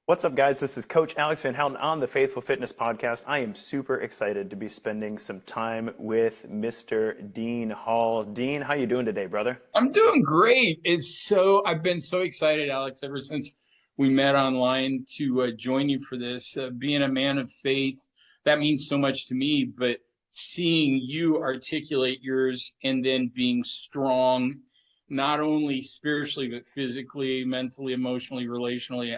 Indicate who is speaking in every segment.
Speaker 1: What's up, guys? This is Coach Alex Van Houten on the Faithful Fitness Podcast. I am super excited to be spending some time with Mr. Dean Hall. Dean, how you doing today, brother?
Speaker 2: I'm doing great. I've been so excited, Alex, ever since we met online to join you for this. Being a man of faith, that means so much to me, but seeing you articulate yours and then being strong, not only spiritually, but physically, mentally, emotionally, relationally,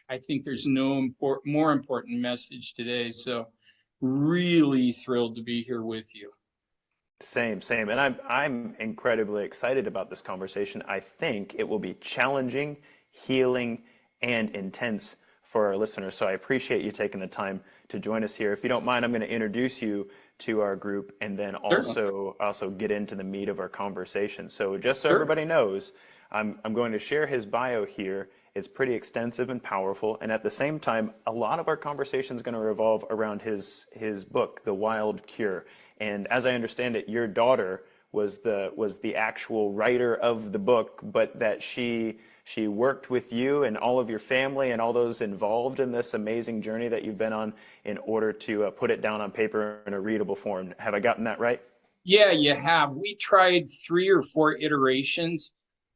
Speaker 2: I think there's no more important message today. So really thrilled to be here with you.
Speaker 1: Same. And I'm incredibly excited about this conversation. I think it will be challenging, healing, and intense for our listeners. So I appreciate you taking the time to join us here. If you don't mind, I'm going to introduce you to our group and then
Speaker 2: Certainly.
Speaker 1: also get into the meat of our conversation. So just so
Speaker 2: Sure.
Speaker 1: everybody knows, I'm going to share his bio here. It's pretty extensive and powerful, and at the same time, a lot of our conversation is going to revolve around his book, The Wild Cure. And as I understand it, your daughter was the actual writer of the book, but that she worked with you and all of your family and all those involved in this amazing journey that you've been on in order to put it down on paper in a readable form. Have I gotten that right?
Speaker 2: Yeah, you have. We tried 3 or 4 iterations,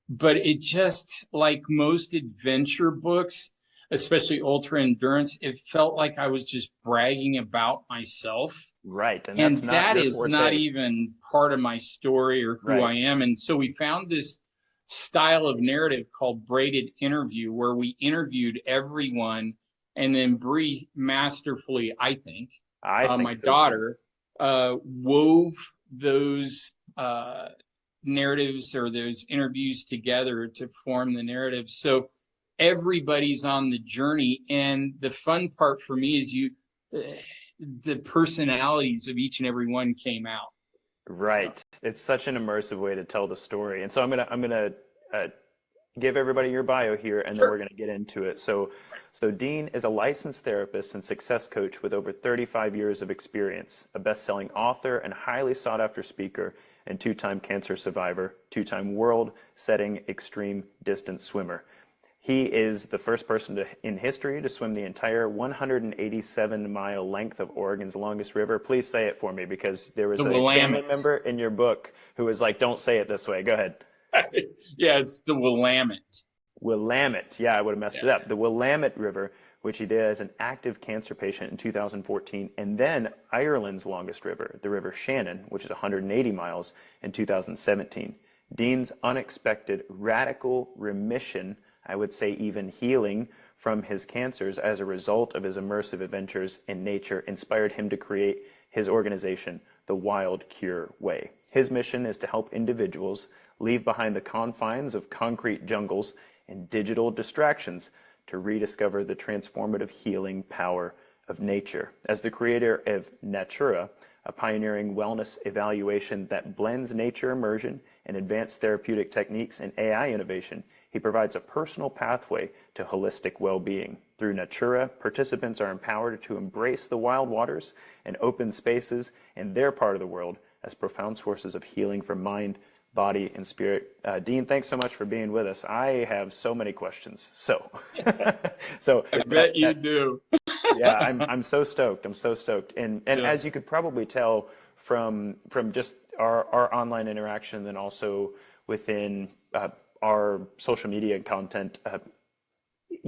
Speaker 2: but it just, like most adventure books, especially ultra endurance, it felt like I was just bragging about myself.
Speaker 1: Right, and that's
Speaker 2: And
Speaker 1: not
Speaker 2: that
Speaker 1: your
Speaker 2: is not
Speaker 1: forte.
Speaker 2: even part of my story or who I
Speaker 1: Right.
Speaker 2: am. And so we found this style of narrative called braided interview, where we interviewed everyone and then Bree masterfully, I think,
Speaker 1: I
Speaker 2: my
Speaker 1: think so too.
Speaker 2: daughter, wove those narratives or those interviews together to form the narrative. So everybody's on the journey, and the fun part for me is the personalities of each and every one came out. So
Speaker 1: Right. It's such an immersive way to tell the story. And so I'm gonna uh, give everybody your bio here, and then we're
Speaker 2: sure.
Speaker 1: gonna get into it. So Dean is a licensed therapist and success coach with over 35 years of experience, a best-selling author and highly sought-after speaker, and two-time cancer survivor, two-time world-setting extreme distance swimmer. He is the first person in history to swim the entire 187-mile length of Oregon's longest river. Please say it for me because there
Speaker 2: The
Speaker 1: was a family
Speaker 2: Willamette.
Speaker 1: member in your book who was like, "Don't say it this way." Go ahead.
Speaker 2: Yeah, it's the Willamette.
Speaker 1: Willamette. Yeah, I would have messed
Speaker 2: Yeah.
Speaker 1: it up. The Willamette River, which he did as an active cancer patient in 2014, and then Ireland's longest river, the River Shannon, which is 180 miles in 2017. Dean's unexpected radical remission, I would say even healing from his cancers as a result of his immersive adventures in nature, inspired him to create his organization, The Wild Cure Way. His mission is to help individuals leave behind the confines of concrete jungles and digital distractions to rediscover the transformative healing power of nature. As the creator of NATURA, a pioneering wellness evaluation that blends nature immersion and advanced therapeutic techniques and AI innovation, he provides a personal pathway to holistic well-being. Through NATURA, participants are empowered to embrace the wild waters and open spaces in their part of the world as profound sources of healing for mind, body, and spirit. Dean, thanks so much for being with us. I have so many questions. So
Speaker 2: I bet
Speaker 1: that
Speaker 2: you
Speaker 1: that
Speaker 2: do.
Speaker 1: yeah, I'm so stoked. I'm so stoked. And
Speaker 2: Yeah.
Speaker 1: as you could probably tell from just our online interaction, then also within our social media content,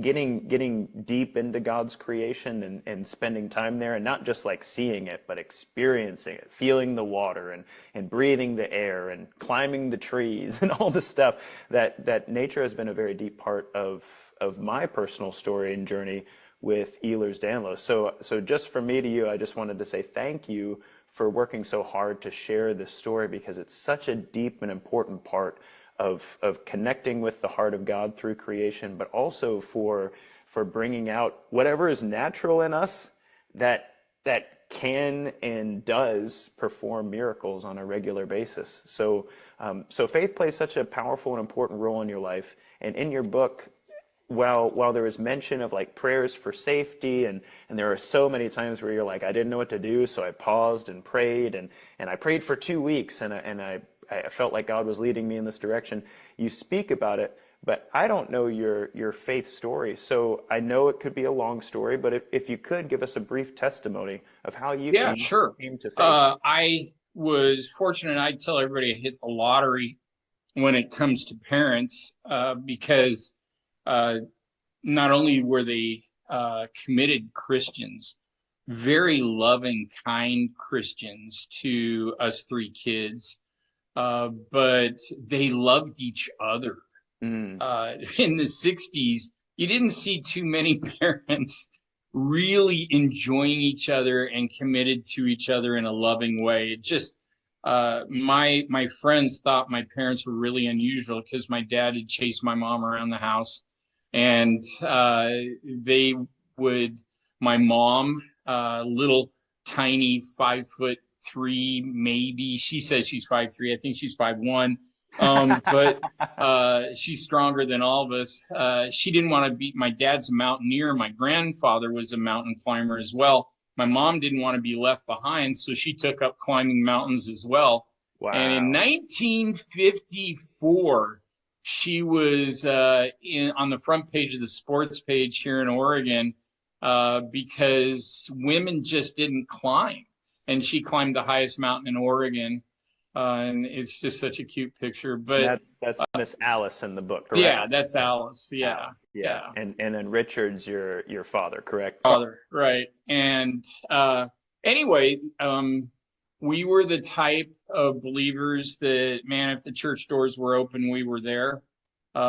Speaker 1: getting deep into God's creation and spending time there and not just like seeing it, but experiencing it, feeling the water and breathing the air and climbing the trees and all the stuff that nature has been a very deep part of my personal story and journey with Ehlers-Danlos. So just from me to you, I just wanted to say thank you for working so hard to share this story because it's such a deep and important part of connecting with the heart of God through creation, but also for bringing out whatever is natural in us that can and does perform miracles on a regular basis. So faith plays such a powerful and important role in your life. And in your book, while there was mention of like prayers for safety and there are so many times where you're like, I didn't know what to do, so I paused and prayed and I prayed for 2 weeks and I felt like God was leading me in this direction. You speak about it, but I don't know your faith story. So I know it could be a long story, but if you could give us a brief testimony of how
Speaker 2: Yeah,
Speaker 1: you
Speaker 2: sure.
Speaker 1: came to faith.
Speaker 2: I was fortunate. I tell everybody I hit the lottery when it comes to parents, because uh, not only were they committed Christians, very loving, kind Christians to us three kids, but they loved each other.
Speaker 1: Mm,
Speaker 2: In the 60s, you didn't see too many parents really enjoying each other and committed to each other in a loving way. It just my friends thought my parents were really unusual because my dad had chased my mom around the house, and they would my mom, little tiny 5'3", maybe she says she's 5'3". I think she's 5'1". But she's stronger than all of us. She didn't want to be, my dad's a mountaineer. My grandfather was a mountain climber as well. My mom didn't want to be left behind, so she took up climbing mountains as well. And in
Speaker 1: wow.
Speaker 2: 1954, she was on the front page of the sports page here in Oregon, because women just didn't climb. And she climbed the highest mountain in Oregon. And it's just such a cute picture.
Speaker 1: And
Speaker 2: But
Speaker 1: that's Miss Alice in the book, correct?
Speaker 2: yeah, that's Alice. Yeah,
Speaker 1: Alice, yeah.
Speaker 2: yeah,
Speaker 1: And then Richard's your father, correct?
Speaker 2: father, right. And anyway, we were the type of believers that, man, if the church doors were open, we were there.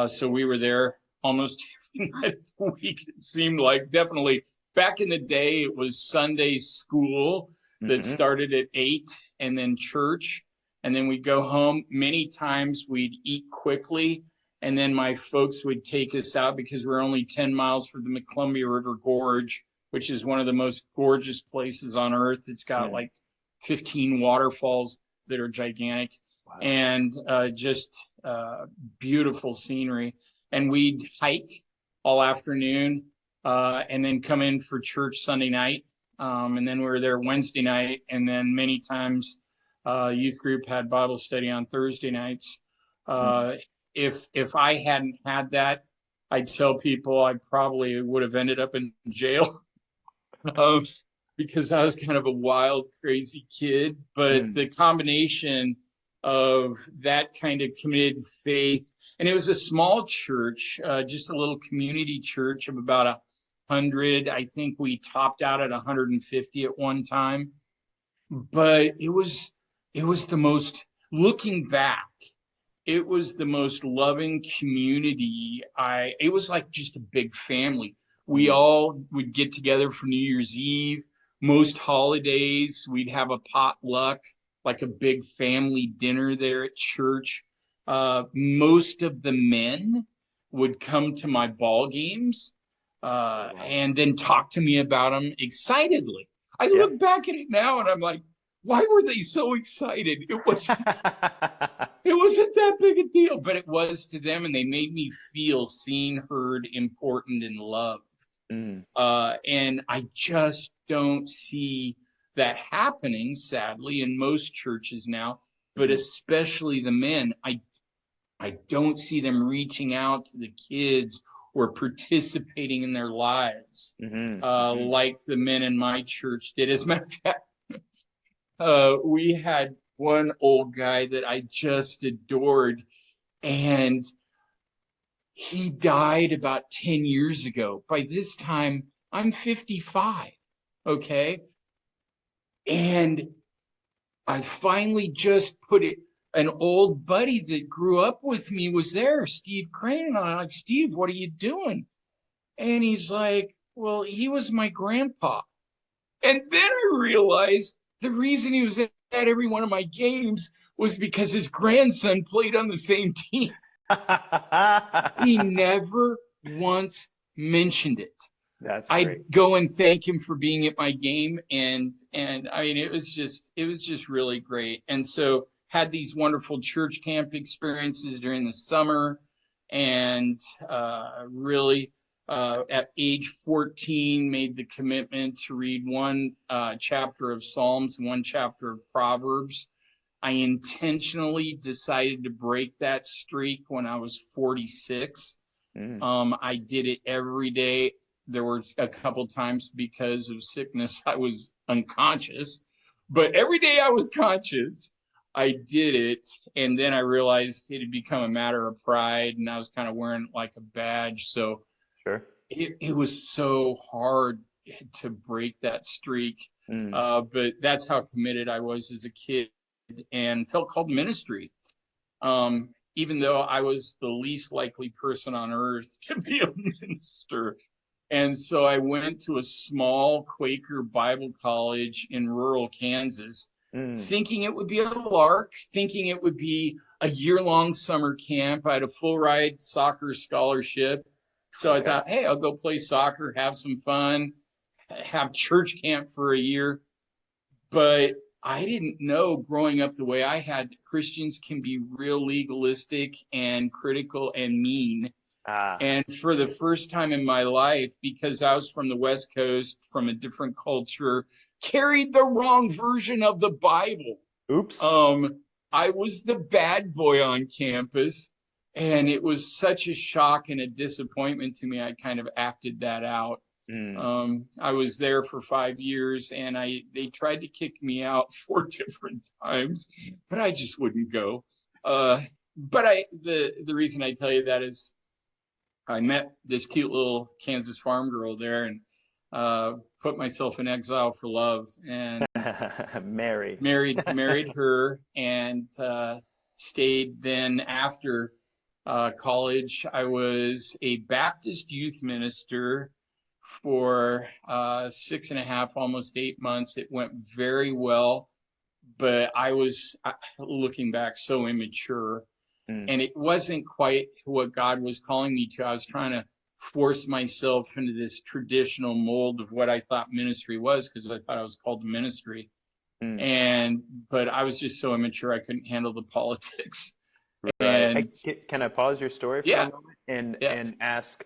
Speaker 2: So we were there almost every night of the week, it seemed like. Definitely back in the day, it was Sunday school that
Speaker 1: Hmm.
Speaker 2: started at 8, and then church. And then we'd go home. Many times we'd eat quickly, and then my folks would take us out because we're only 10 miles from the Columbia River Gorge, which is one of the most gorgeous places on earth. It's got
Speaker 1: Mm,
Speaker 2: like 15 waterfalls that are gigantic,
Speaker 1: wow.
Speaker 2: and just beautiful scenery. And we'd hike all afternoon, and then come in for church Sunday night. And then we were there Wednesday night, and then many times youth group had Bible study on Thursday nights.
Speaker 1: Mm.
Speaker 2: Uh, if I hadn't had that, I tell people I probably would have ended up in jail, um, because I was kind of a wild, crazy kid. But
Speaker 1: Mm.
Speaker 2: the combination of that kind of committed faith, and it was a small church, just a little community church of about 100. I think we topped out at 150 at one time. But it was the most, looking back, it was the most loving community. It was like just a big family. We
Speaker 1: Mm.
Speaker 2: all would get together for New Year's Eve. Most holidays, we'd have a potluck, like a big family dinner there at church. Most of the men would come to my ball games,
Speaker 1: Wow.
Speaker 2: and then talk to me about them excitedly. I
Speaker 1: Yeah.
Speaker 2: look back at it now and I'm like, why were they so excited? It wasn't that big a deal, but it was to them, and they made me feel seen, heard, important, and loved.
Speaker 1: Mm.
Speaker 2: And I just don't see that happening, sadly, in most churches now, but
Speaker 1: Mhm.
Speaker 2: especially the men. I don't see them reaching out to the kids or participating in their lives,
Speaker 1: Mhm. Mhm.
Speaker 2: like the men in my church did. As a matter of fact, we had one old guy that I just adored, and he died about 10 years ago. By this time, I'm 55. Okay. And I finally just put it, an old buddy that grew up with me was there, Steve Crane. And I'm like, Steve, what are you doing? And he's like, well, he was my grandpa. And then I realized the reason he was at every one of my games was because his grandson played on the same team. He never once mentioned it.
Speaker 1: That's
Speaker 2: I'd
Speaker 1: great.
Speaker 2: go and thank him for being at my game, and I mean it was just really great. And so had these wonderful church camp experiences during the summer, and really at age 14 made the commitment to read one chapter of Psalms and one chapter of Proverbs, I intentionally decided to break that streak when I was 46.
Speaker 1: Mm,
Speaker 2: I did it every day. There were a couple times because of sickness I was unconscious, but every day I was conscious. I did it, and then I realized it had become a matter of pride, and I was kind of wearing it like a badge. So
Speaker 1: sure.
Speaker 2: it was so hard to break that streak.
Speaker 1: Mm,
Speaker 2: But that's how committed I was as a kid and felt called to ministry. Even though I was the least likely person on earth to be a minister. And so I went to a small Quaker Bible college in rural Kansas,
Speaker 1: mm,
Speaker 2: thinking it would be a lark, thinking it would be a year-long summer camp. I had a full ride soccer scholarship. So I
Speaker 1: okay.
Speaker 2: thought, hey, I'll go play soccer, have some fun, have church camp for a year. But I didn't know growing up the way I had that Christians can be real legalistic and critical and mean.
Speaker 1: Ah,
Speaker 2: And for the first time in my life, because I was from the West Coast, from a different culture, carried the wrong version of the Bible.
Speaker 1: oops.
Speaker 2: I was the bad boy on campus, and it was such a shock and a disappointment to me. I kind of acted that out.
Speaker 1: Mm,
Speaker 2: I was there for 5 years, and they tried to kick me out 4 different times, but I just wouldn't go. But the reason I tell you that is I met this cute little Kansas farm girl there, and put myself in exile for love, and
Speaker 1: Mary.
Speaker 2: married her, and stayed. Then after college, I was a Baptist youth minister for 6.5, almost 8 months. It went very well, but I was, looking back, so immature,
Speaker 1: Mm,
Speaker 2: and it wasn't quite what God was calling me to. I was trying to force myself into this traditional mold of what I thought ministry was, because I thought I was called to ministry.
Speaker 1: mm,
Speaker 2: And but I was just so immature, I couldn't handle the politics.
Speaker 1: right. Hey,
Speaker 2: And
Speaker 1: can I pause your story for a
Speaker 2: yeah,
Speaker 1: moment and
Speaker 2: yeah,
Speaker 1: ask,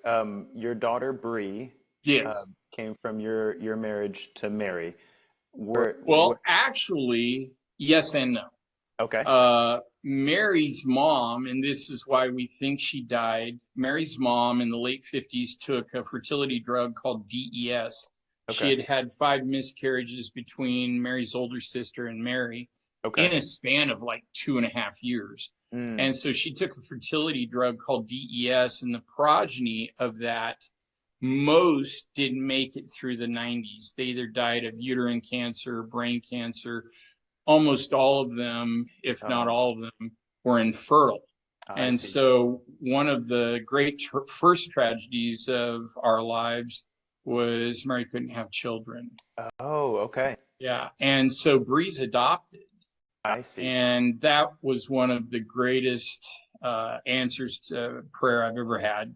Speaker 1: your daughter Bree,
Speaker 2: yes.
Speaker 1: came from your marriage to Mary. Where,
Speaker 2: Well, actually, yes and no.
Speaker 1: okay.
Speaker 2: Mary's mom, and this is why we think she died. Mary's mom in the late 50s took a fertility drug called DES. She
Speaker 1: Okay.
Speaker 2: had 5 miscarriages between Mary's older sister and Mary
Speaker 1: Okay.
Speaker 2: in a span of like 2.5 years.
Speaker 1: Mm,
Speaker 2: And so she took a fertility drug called DES, and the progeny of that, most didn't make it through the 90s. They either died of uterine cancer, brain cancer. Almost all of them, if not
Speaker 1: oh,
Speaker 2: all of them, were infertile.
Speaker 1: I
Speaker 2: And
Speaker 1: see.
Speaker 2: so one of the great first tragedies of our lives was Mary couldn't have children.
Speaker 1: Oh, okay.
Speaker 2: Yeah. And so Bree's adopted.
Speaker 1: I see.
Speaker 2: And that was one of the greatest answers to prayer I've ever had.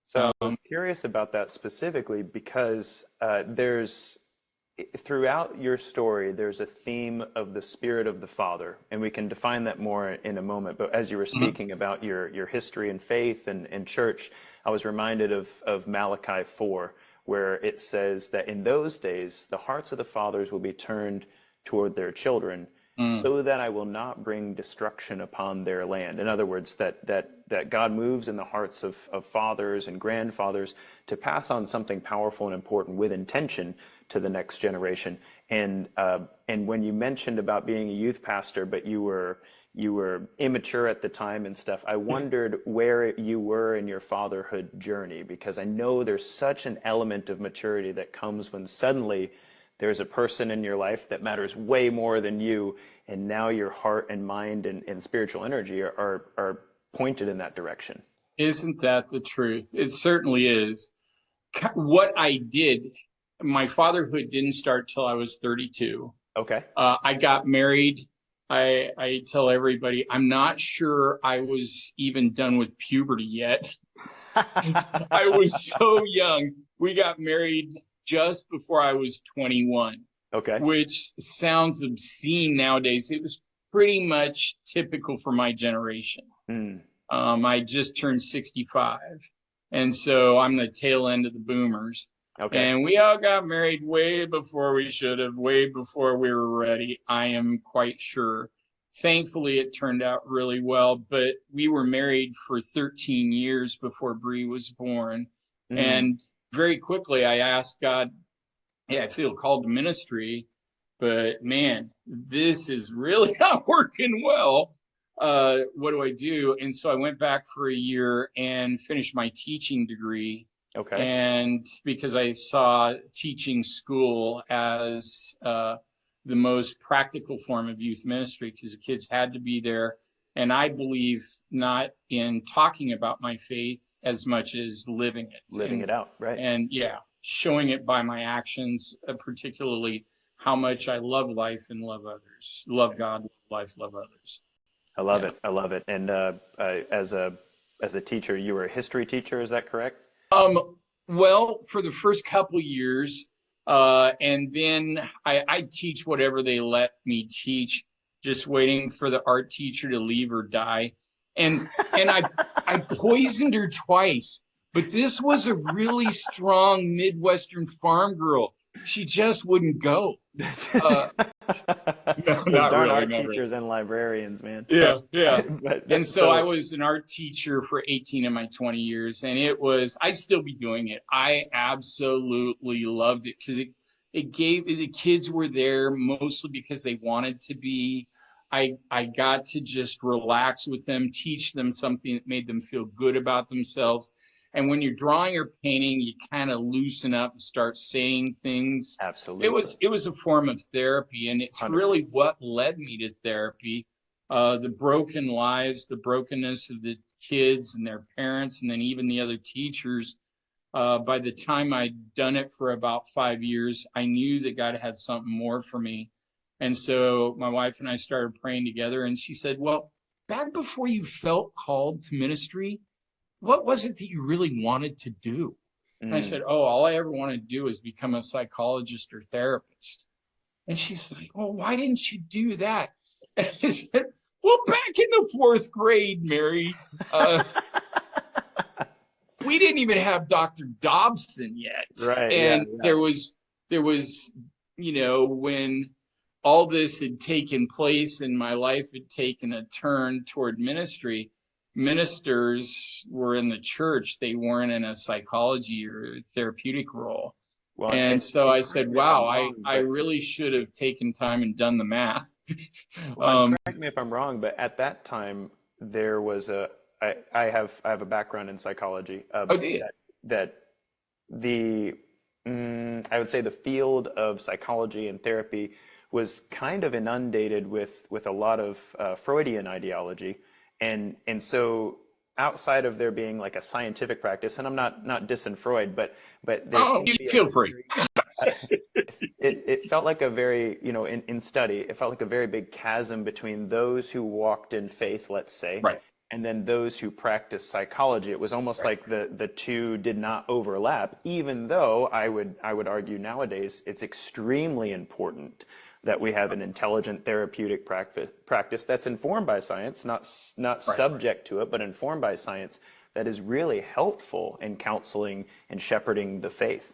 Speaker 1: So I was curious about that specifically because throughout your story, there's a theme of the spirit of the Father, and we can define that more in a moment. But as you were
Speaker 2: Mhm.
Speaker 1: speaking about your history and faith and church, I was reminded of Malachi 4, where it says that in those days, the hearts of the fathers will be turned toward their children,
Speaker 2: Mm.
Speaker 1: so that I will not bring destruction upon their land. In other words, that God moves in the hearts of fathers and grandfathers to pass on something powerful and important with intention to the next generation. And when you mentioned about being a youth pastor, but you were immature at the time and stuff, I wondered where you were in your fatherhood journey, because I know there's such an element of maturity that comes when suddenly there's a person in your life that matters way more than you, and now your heart and mind and spiritual energy are pointed in that direction.
Speaker 2: Isn't that the truth? It certainly is. What I did, my fatherhood didn't start till I was 32.
Speaker 1: Okay.
Speaker 2: I got married. I tell everybody I'm not sure I was even done with puberty yet. I was so young. We got married just before I was 21,
Speaker 1: Okay.
Speaker 2: which sounds obscene nowadays. It was pretty much typical for my generation.
Speaker 1: Mm,
Speaker 2: I just turned 65. And so I'm the tail end of the boomers.
Speaker 1: okay.
Speaker 2: And we all got married way before we should have, way before we were ready. I am quite sure. thankfully it turned out really well. But we were married for 13 years before Bree was born.
Speaker 1: Mm.
Speaker 2: And very quickly I asked God, hey, I feel called to ministry, but man, this is really not working well. What do I do? And so I went back for a year and finished my teaching degree.
Speaker 1: Okay.
Speaker 2: And because I saw teaching school as the most practical form of youth ministry, because the kids had to be there. And I believe not in talking about my faith as much as living it.
Speaker 1: Living it out, right?
Speaker 2: And yeah, showing it by my actions, particularly how much I love life and love others, love God, love life, love others.
Speaker 1: I love
Speaker 2: Yeah.
Speaker 1: it. I love it. And as a teacher, you were a history teacher, is that correct?
Speaker 2: Well, for the first couple years, and then I teach whatever they let me teach, just waiting for the art teacher to leave or die. And I poisoned her twice, but this was a really strong Midwestern farm girl. She just wouldn't go. Uh, no,
Speaker 1: Those
Speaker 2: not
Speaker 1: darn
Speaker 2: really,
Speaker 1: art
Speaker 2: not really.
Speaker 1: teachers and librarians, man.
Speaker 2: Yeah, yeah. And
Speaker 1: But
Speaker 2: so I
Speaker 1: so
Speaker 2: was an art teacher for 18 of my 20 years, and I'd still be doing it. I absolutely loved it because it gave, the kids were there mostly because they wanted to be. I got to just relax with them, teach them something that made them feel good about themselves. And when you're drawing or painting, you kind of loosen up and start saying things.
Speaker 1: absolutely,
Speaker 2: It was a form of therapy, and it's
Speaker 1: 100%.
Speaker 2: really what led me to therapy. The broken lives, the brokenness of the kids and their parents, and then even the other teachers. By the time I'd done it for about 5 years, I knew that God had something more for me. And so my wife and I started praying together, and she said, well, back before you felt called to ministry, what was it that you really wanted to do? And I
Speaker 1: Mm.
Speaker 2: said, oh, all I ever wanted to do is become a psychologist or therapist. And she's like, well, why didn't you do that? And I said, well, back in the fourth grade, Mary, uh, we didn't even have Dr. Dobson yet.
Speaker 1: Right, yeah,
Speaker 2: And
Speaker 1: yeah.
Speaker 2: there was, when all this had taken place and my life had taken a turn toward ministry, ministers were in the church. They weren't in a psychology or therapeutic role.
Speaker 1: Well,
Speaker 2: And so
Speaker 1: and
Speaker 2: I
Speaker 1: correct
Speaker 2: said,
Speaker 1: me if I'm
Speaker 2: wow,
Speaker 1: wrong,
Speaker 2: I
Speaker 1: but
Speaker 2: really should have taken time and done the math.
Speaker 1: well, and
Speaker 2: um,
Speaker 1: correct me if I'm wrong, but at that time there was I have a background in psychology.
Speaker 2: oh, did
Speaker 1: That the I would say the field of psychology and therapy was kind of inundated with a lot of Freudian ideology, and so outside of there being like a scientific practice, and I'm not dissing Freud, but there
Speaker 2: Oh,
Speaker 1: seemed
Speaker 2: you
Speaker 1: to be a
Speaker 2: feel free.
Speaker 1: very it felt like a very, in study, it felt like a very big chasm between those who walked in faith, let's say,
Speaker 2: Right,
Speaker 1: and then those who practiced psychology. It was almost
Speaker 2: right,
Speaker 1: like the two did not overlap, even though I would argue nowadays it's extremely important that we have an intelligent therapeutic practice that's informed by science, not
Speaker 2: right.
Speaker 1: subject to it, but informed by science, that is really helpful in counseling and shepherding the faith.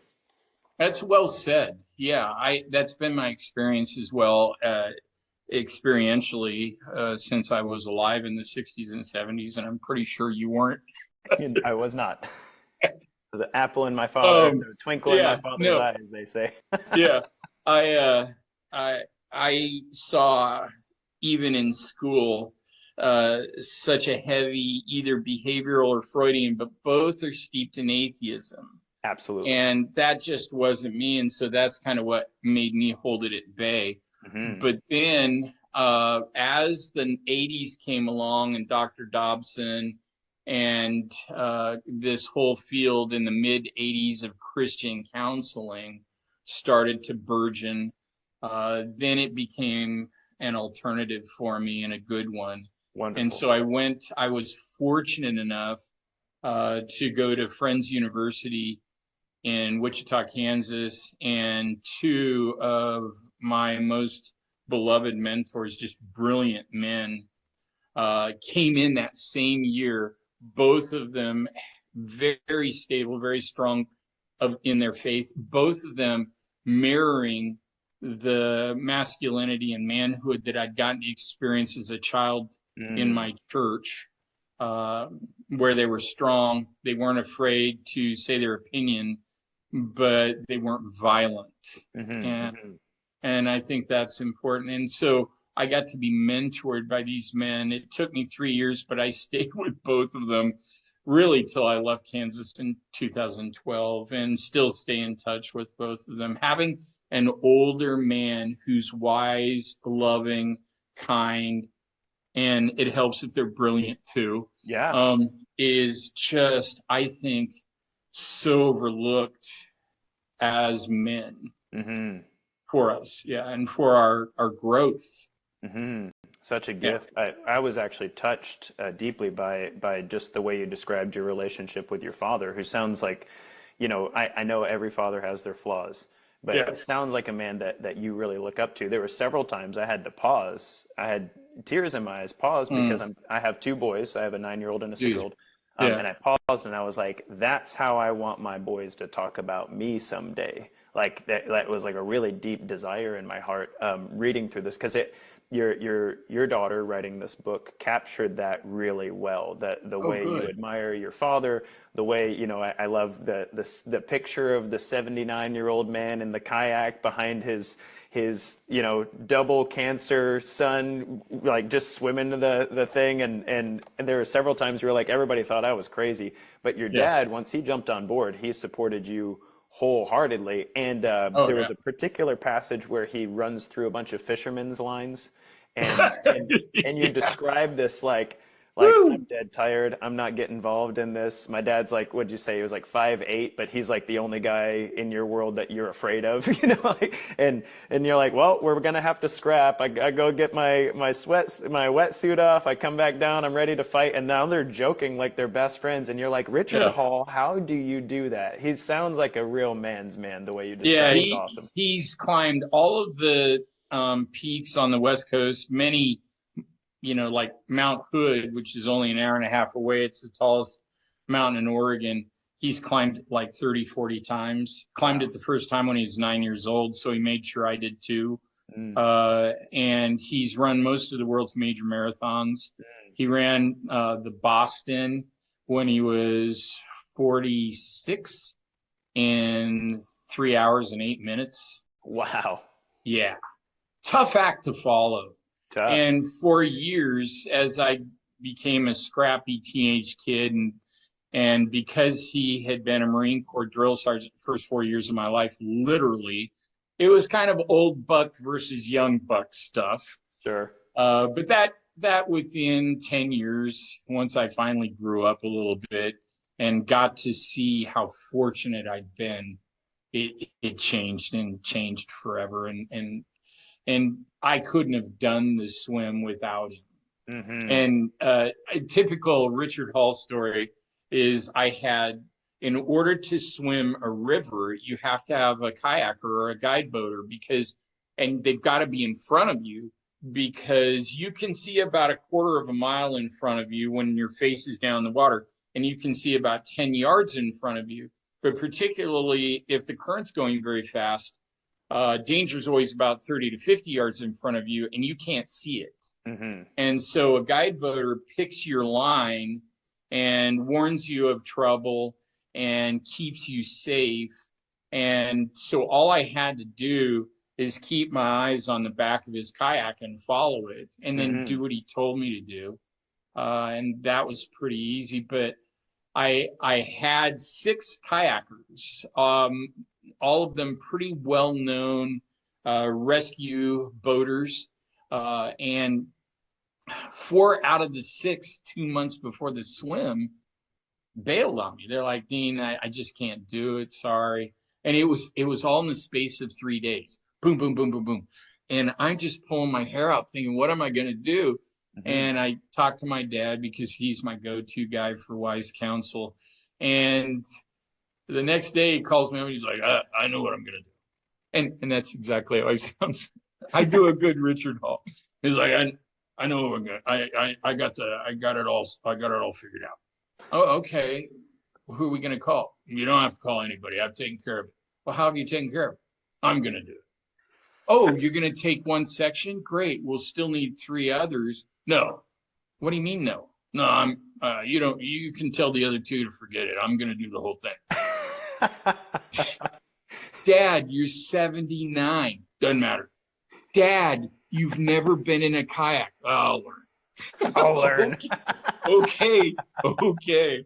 Speaker 2: That's well said. Yeah, I that's been my experience as well, experientially, since I was alive in the 60s and 70s, and I'm pretty sure you weren't.
Speaker 1: And I was not. There's an apple in my father,
Speaker 2: Um,
Speaker 1: a twinkle in my
Speaker 2: yeah,
Speaker 1: father's
Speaker 2: no,
Speaker 1: eyes, they say.
Speaker 2: yeah. I I saw even in school such a heavy either behavioral or Freudian, but both are steeped in atheism.
Speaker 1: Absolutely.
Speaker 2: And that just wasn't me. And so that's kind of what made me hold it at bay.
Speaker 1: Hmm.
Speaker 2: But then as the 80s came along and Dr. Dobson and this whole field in the mid 80s of Christian counseling started to burgeon, then it became an alternative for me and a good one. And
Speaker 1: Wonderful.
Speaker 2: so I was fortunate enough to go to Friends University in Wichita, Kansas, and two of my most beloved mentors, just brilliant men, came in that same year. Both of them very stable, very strong in their faith. Both of them mirroring the masculinity and manhood that I'd gotten to experience as a child in
Speaker 1: Mm.
Speaker 2: my church, uh, where they were strong. They weren't afraid to say their opinion, but they weren't violent.
Speaker 1: Mm-hmm.
Speaker 2: And
Speaker 1: Mm-hmm.
Speaker 2: and I think that's important. And so I got to be mentored by these men. It took me 3 years, but I stayed with both of them really till I left Kansas in 2012, and still stay in touch with both of them. Having an older man who's wise, loving, kind, and it helps if they're brilliant too,
Speaker 1: Yeah.
Speaker 2: is just, I think, so overlooked as men
Speaker 1: Mm-hmm.
Speaker 2: for us. Yeah. And for our growth.
Speaker 1: Mm-hmm. Such a
Speaker 2: Yeah.
Speaker 1: gift. I was actually touched deeply by just the way you described your relationship with your father, who sounds like, I know every father has their flaws, but
Speaker 2: Yeah.
Speaker 1: it sounds like a man that you really look up to. There were several times I had to pause. I had tears in my eyes, pause because
Speaker 2: Mm,
Speaker 1: I have two boys. I have a 9-year-old and a
Speaker 2: geez.
Speaker 1: 6-year-old.
Speaker 2: Yeah.
Speaker 1: And I paused and I was like, that's how I want my boys to talk about me someday. Like that was like a really deep desire in my heart, reading through this, because your daughter writing this book captured that really well. That the
Speaker 2: Oh,
Speaker 1: way you
Speaker 2: good.
Speaker 1: admire your father, the way, I love the picture of the 79-year-old man in the kayak behind his double cancer son, like just swimming the thing. And there were several times where like everybody thought I was crazy, but your
Speaker 2: Yeah.
Speaker 1: dad, once he jumped on board, he supported you wholeheartedly. And
Speaker 2: Oh,
Speaker 1: there
Speaker 2: yeah.
Speaker 1: was a particular passage where he runs through a bunch of fishermen's lines, and you
Speaker 2: Yeah.
Speaker 1: describe this like I'm
Speaker 2: Woo.
Speaker 1: dead tired. I'm not getting involved in this. My dad's like, what'd you say? He was like 5'8", but he's like the only guy in your world that you're afraid of, like, and you're like, well, we're gonna have to scrap. I go get my wetsuit off. I come back down. I'm ready to fight. And now they're joking like they're best friends. And you're like, Richard
Speaker 2: Yeah.
Speaker 1: Hall, how do you do that? He sounds like a real man's man the way you
Speaker 2: Yeah.
Speaker 1: describe it. It's awesome.
Speaker 2: He's climbed all of the peaks on the West Coast, many, like Mount Hood, which is only an hour and a half away. It's the tallest mountain in Oregon. He's climbed like 30, 40 times. Climbed
Speaker 1: Wow.
Speaker 2: it the first time when he was 9 years old. So he made sure I did too.
Speaker 1: Mm.
Speaker 2: And he's run most of the world's major marathons. He ran the Boston when he was 46 in 3 hours and 8 minutes.
Speaker 1: Wow.
Speaker 2: Yeah, tough act to follow.
Speaker 1: Tough.
Speaker 2: And for years, as I became a scrappy teenage kid, and because he had been a Marine Corps drill sergeant the first 4 years of my life, literally, it was kind of old buck versus young buck stuff.
Speaker 1: Sure.
Speaker 2: But that within 10 years, once I finally grew up a little bit and got to see how fortunate I'd been, it changed and changed forever. And I couldn't have done the swim without him.
Speaker 1: Mm-hmm.
Speaker 2: And a typical Richard Hall story is in order to swim a river, you have to have a kayaker or a guide boater, and they've got to be in front of you, because you can see about a quarter of a mile in front of you when your face is down in the water, and you can see about 10 yards in front of you. But particularly if the current's going very fast, danger is always about 30 to 50 yards in front of you, and you can't see it.
Speaker 1: Mm-hmm.
Speaker 2: And so a guide boater picks your line and warns you of trouble and keeps you safe. And so all I had to do is keep my eyes on the back of his kayak and follow it, and then
Speaker 1: Mm-hmm.
Speaker 2: do what he told me to do. And that was pretty easy. But I had six kayakers, all of them pretty well known rescue boaters, and 4 out of the six, 2 months before the swim, bailed on me. They're like, Dean, I just can't do it. Sorry. And it was all in the space of 3 days. Boom, boom, boom, boom, boom. And I'm just pulling my hair out thinking, what am I going to do?
Speaker 1: Mm-hmm.
Speaker 2: And I talked to my dad because he's my go-to guy for wise counsel. And the next day he calls me up and he's like, I know what I'm going to do. And that's exactly how I sounds. I do a good Richard Hall. He's like, I know what I'm going to, I got it all figured out. Oh, okay. Who are we going to call? You don't have to call anybody. I've taken care of it. Well, how have you taken care of it? I'm going to do it. Oh, you're going to take one section? Great. We'll still need three others. No. What do you mean, no? No, you don't, you can tell the other two to forget it. I'm going to do the whole thing. Dad, you're 79. Doesn't matter. Dad, you've never been in a kayak. I'll learn.
Speaker 1: I'll learn.
Speaker 2: Okay. Okay.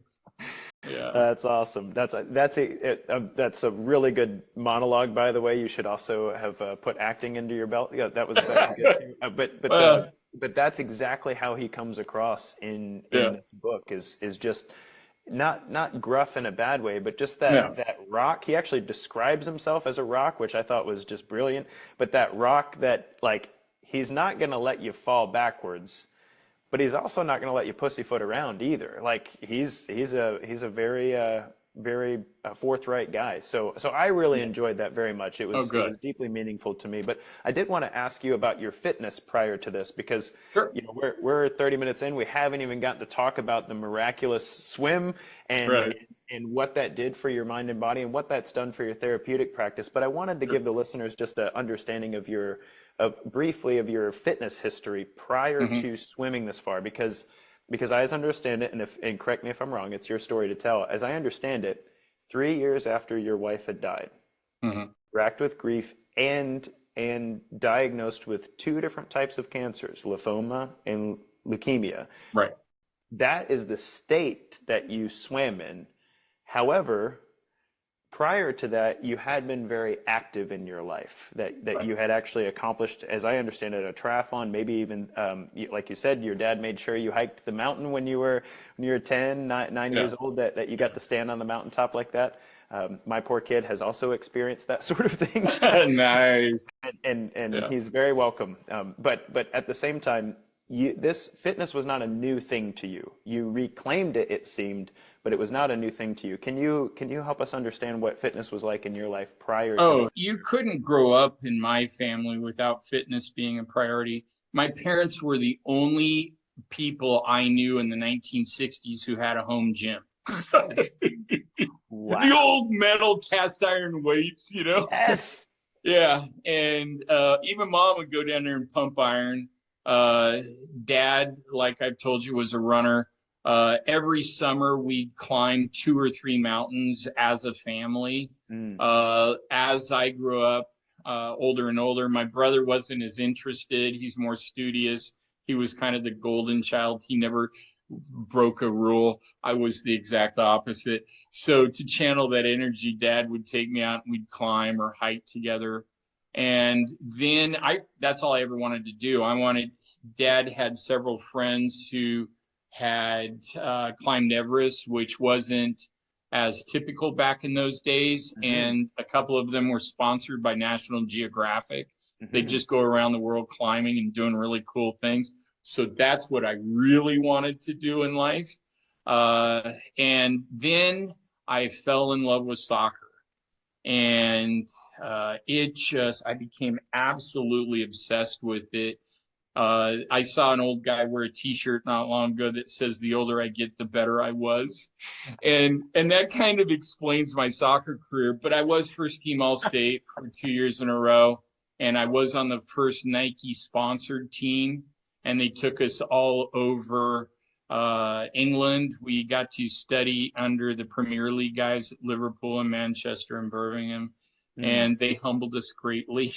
Speaker 2: Yeah.
Speaker 1: That's awesome. That's a really good monologue, by the way. You should also have put acting into your belt. Yeah, that was good too. But that's exactly how he comes across in
Speaker 2: Yeah.
Speaker 1: this book is just not gruff in a bad way, but just
Speaker 2: Yeah.
Speaker 1: that rock. He actually describes himself as a rock, which I thought was just brilliant. But that rock that like he's not going to let you fall backwards, but he's also not going to let you pussyfoot around either. Like he's a very forthright guy. So I really enjoyed that very much.
Speaker 2: Oh,
Speaker 1: It
Speaker 2: good.
Speaker 1: was deeply meaningful to me. But I did want to ask you about your fitness prior to this because
Speaker 2: Sure.
Speaker 1: we're 30 minutes in. We haven't even gotten to talk about the miraculous swim and
Speaker 2: Right.
Speaker 1: and what that did for your mind and body and what that's done for your therapeutic practice. But I wanted to
Speaker 2: Sure.
Speaker 1: give the listeners just an understanding of briefly of your fitness history prior
Speaker 2: Hmm.
Speaker 1: to swimming this far because as I understand it, and correct me if I'm wrong, it's your story to tell. As I understand it, 3 years after your wife had died,
Speaker 2: Hmm.
Speaker 1: racked with grief and diagnosed with two different types of cancers, lymphoma and leukemia.
Speaker 2: Right.
Speaker 1: That is the state that you swam in. However, prior to that, you had been very active in your life, that
Speaker 2: Right.
Speaker 1: you had actually accomplished, as I understand it, a triathlon, maybe even, like you said, your dad made sure you hiked the mountain when you were 10, 9 years
Speaker 2: Yeah.
Speaker 1: old, that you got to stand on the mountaintop like that. My poor kid has also experienced that sort of thing.
Speaker 2: Nice.
Speaker 1: And
Speaker 2: Yeah.
Speaker 1: he's very welcome. But at the same time, this fitness was not a new thing to you. You reclaimed it, it seemed, but it was not a new thing to you. Can you help us understand what fitness was like in your life prior to
Speaker 2: Oh,
Speaker 1: this?
Speaker 2: you couldn't grow up in my family without fitness being a priority. My parents were the only people I knew in the 1960s who had a home gym. The
Speaker 1: Wow.
Speaker 2: old metal cast iron weights, you know?
Speaker 1: Yes.
Speaker 2: Yeah. And even mom would go down there and pump iron. Uh, Dad, like I've told you, was a runner. Every summer we'd climb two or three mountains as a family.
Speaker 1: Mm.
Speaker 2: As I grew up, older and older, my brother wasn't as interested. He's more studious. He was kind of the golden child. He never broke a rule. I was the exact opposite. So to channel that energy, Dad would take me out and we'd climb or hike together. And then that's all I ever wanted to do. Dad had several friends who had climbed Everest, which wasn't as typical back in those days.
Speaker 1: Hmm.
Speaker 2: And a couple of them were sponsored by National Geographic. They
Speaker 1: Hmm.
Speaker 2: just go around the world climbing and doing really cool things. So that's what I really wanted to do in life. And then I fell in love with soccer. And I became absolutely obsessed with it. I saw an old guy wear a T-shirt not long ago that says, "The older I get, the better I was," and that kind of explains my soccer career. But I was first team All State for 2 years in a row, and I was on the first Nike sponsored team, and they took us all over England. We got to study under the Premier League guys at Liverpool and Manchester and Birmingham,
Speaker 1: Mm.
Speaker 2: and they humbled us greatly.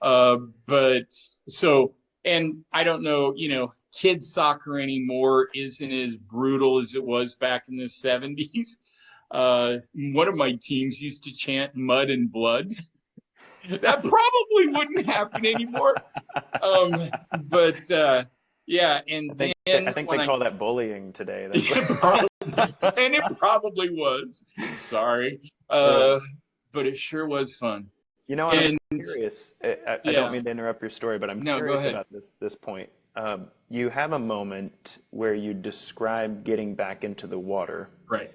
Speaker 2: Uh, but so, and I don't know, kids soccer anymore isn't as brutal as it was back in the 70s. One of my teams used to chant mud and blood. That probably wouldn't happen anymore. But yeah,
Speaker 1: I
Speaker 2: and
Speaker 1: think I
Speaker 2: then
Speaker 1: think they
Speaker 2: when I,
Speaker 1: call that bullying today.
Speaker 2: and it probably was, sorry,
Speaker 1: Uh,
Speaker 2: but it sure was fun.
Speaker 1: And I'm
Speaker 2: And
Speaker 1: curious. I don't
Speaker 2: yeah,
Speaker 1: mean to interrupt your story, but I'm
Speaker 2: no, go
Speaker 1: curious
Speaker 2: ahead.
Speaker 1: about this point. You have a moment where you describe getting back into the water
Speaker 2: Right,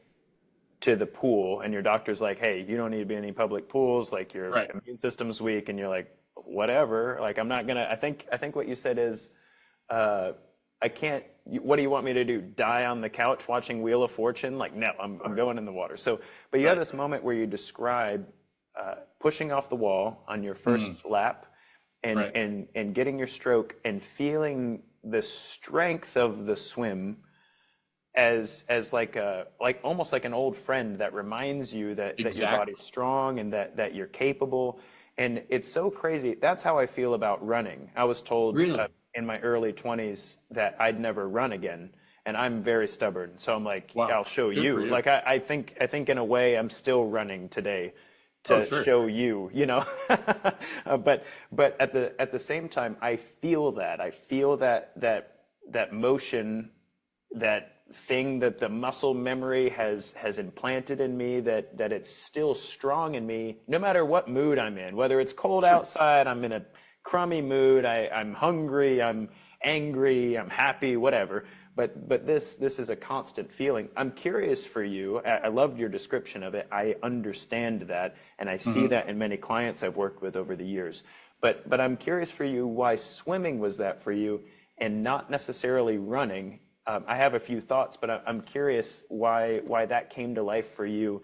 Speaker 1: to the pool, and your doctor's like, "Hey, you don't need to be in any public pools. Like your
Speaker 2: right.
Speaker 1: immune system's weak," and you're like, "Whatever. Like I'm not gonna." I think what you said is, uh, "I can't. What do you want me to do? Die on the couch watching Wheel of Fortune? Like no, I'm going in the water." So, but you have
Speaker 2: Right.
Speaker 1: this moment where you describe pushing off the wall on your first
Speaker 2: Mhm.
Speaker 1: lap.
Speaker 2: Right.
Speaker 1: and getting your stroke and feeling the strength of the swim as like almost like an old friend that reminds you that your
Speaker 2: Exactly.
Speaker 1: body's strong and that you're capable. And it's so crazy. That's how I feel about running. I was told
Speaker 2: Really?
Speaker 1: in my early 20s that I'd never run again, and I'm very stubborn. So I'm like,
Speaker 2: Wow.
Speaker 1: I'll show
Speaker 2: Good for
Speaker 1: you.
Speaker 2: you.
Speaker 1: Like I think in a way I'm still running today
Speaker 2: Oh,
Speaker 1: to
Speaker 2: sure.
Speaker 1: show you, you know. But at the same time, I feel that. I feel that motion, that thing that the muscle memory has implanted in me, that it's still strong in me no matter what mood I'm in, whether it's cold
Speaker 2: Sure.
Speaker 1: outside, I'm in a crummy mood, I'm hungry, I'm angry, I'm happy, whatever. But this is a constant feeling. I'm curious for you. I loved your description of it. I understand that, and I see
Speaker 2: Hmm.
Speaker 1: that in many clients I've worked with over the years. But I'm curious for you why swimming was that for you and not necessarily running. I have a few thoughts, but I'm curious why that came to life for you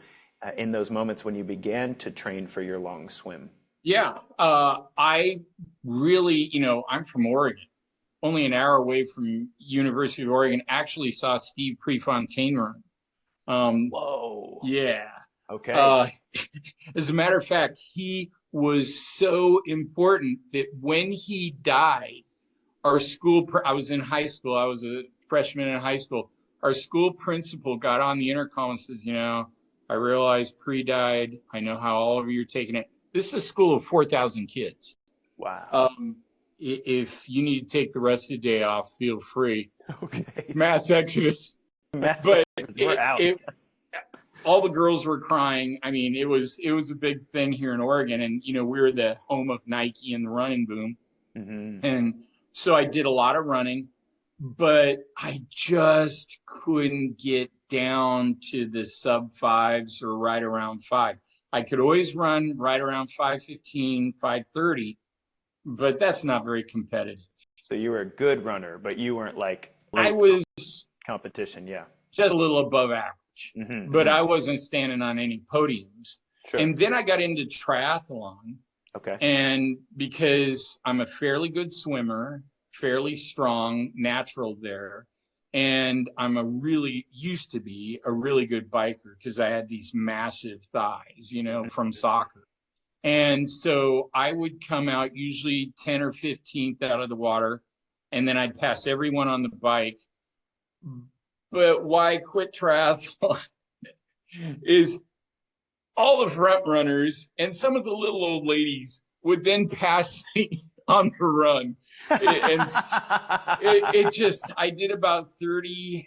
Speaker 1: in those moments when you began to train for your long swim.
Speaker 2: Yeah. I really, I'm from Oregon, only an hour away from University of Oregon. Actually saw Steve Prefontaine run. Um,
Speaker 1: Whoa.
Speaker 2: yeah.
Speaker 1: Okay.
Speaker 2: Uh, as a matter of fact, he was so important that when he died, I was in high school. I was a freshman in high school. Our school principal got on the intercom and says, I realize Pre died. I know how all of you are taking it. This is a school of 4,000 kids.
Speaker 1: Wow.
Speaker 2: Um, if you need to take the rest of the day off, feel free.
Speaker 1: Okay.
Speaker 2: Mass exodus.
Speaker 1: Mass
Speaker 2: But
Speaker 1: exodus. We're out.
Speaker 2: all the girls were crying. I mean, it was a big thing here in Oregon, and we were the home of Nike and the running boom.
Speaker 1: Hmm.
Speaker 2: And so I did a lot of running, but I just couldn't get down to the sub fives or right around five. I could always run right around 5:15, 5:30, but that's not very competitive.
Speaker 1: So you were a good runner, but you weren't like
Speaker 2: I
Speaker 1: late
Speaker 2: was
Speaker 1: competition. Yeah.
Speaker 2: just a little above average,
Speaker 1: Hmm.
Speaker 2: but
Speaker 1: Hmm.
Speaker 2: I wasn't standing on any podiums.
Speaker 1: Sure.
Speaker 2: And then I got into triathlon.
Speaker 1: Okay.
Speaker 2: And because I'm a fairly good swimmer, fairly strong, natural there, and I'm used to be a really good biker because I had these massive thighs, from soccer. And so I would come out usually 10 or 15th out of the water, and then I'd pass everyone on the bike. But why quit triathlon is all the front runners and some of the little old ladies would then pass me on the run. And it just, I did about 30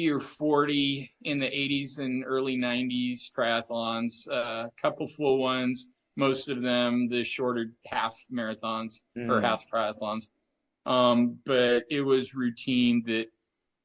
Speaker 2: or 40 in the 80s and early 90s triathlons, a couple full ones, most of them the shorter half marathons or
Speaker 1: Mm.
Speaker 2: half triathlons. But it was routine that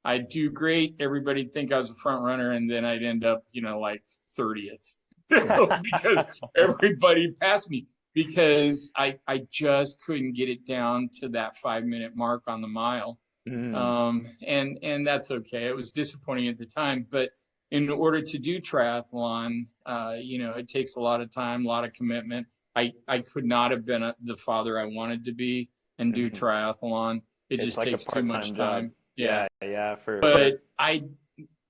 Speaker 2: I'd do great. Everybody'd think I was a front runner, and then I'd end up, like 30th, because everybody passed me because I just couldn't get it down to that 5 minute mark on the mile.
Speaker 1: Mm.
Speaker 2: And that's okay. It was disappointing at the time, but in order to do triathlon, it takes a lot of time, a lot of commitment. I could not have been the father I wanted to be and do
Speaker 1: Mhm.
Speaker 2: triathlon. It
Speaker 1: It's
Speaker 2: just
Speaker 1: like a
Speaker 2: takes too
Speaker 1: part-time
Speaker 2: much
Speaker 1: job.
Speaker 2: time. Yeah.
Speaker 1: Yeah, yeah, for
Speaker 2: But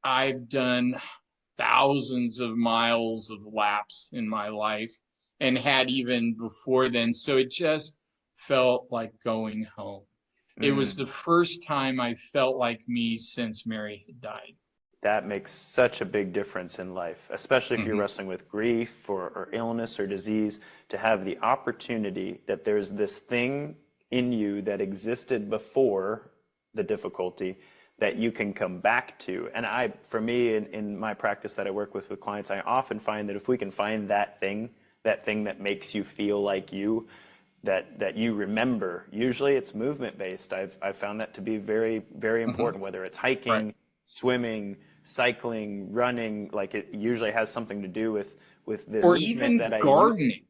Speaker 2: I've done thousands of miles of laps in my life and had even before then. So it just felt like going home. It was the
Speaker 1: mm,
Speaker 2: first time I felt like me since Mary had died.
Speaker 1: that makes such a big difference in life, especially if you're
Speaker 2: Hmm.
Speaker 1: wrestling with grief or illness or disease, to have the opportunity that there's this thing in you that existed before the difficulty that you can come back to. And for me, in my practice that I work with clients, I often find that if we can find that thing that makes you feel like you, that you remember. Usually it's movement based. I've found that to be very, very
Speaker 2: Hmm.
Speaker 1: important, whether it's
Speaker 2: Right.
Speaker 1: hiking, swimming, cycling, running, like it usually has something to do with this
Speaker 2: Or
Speaker 1: movement that
Speaker 2: even
Speaker 1: I use.
Speaker 2: gardening.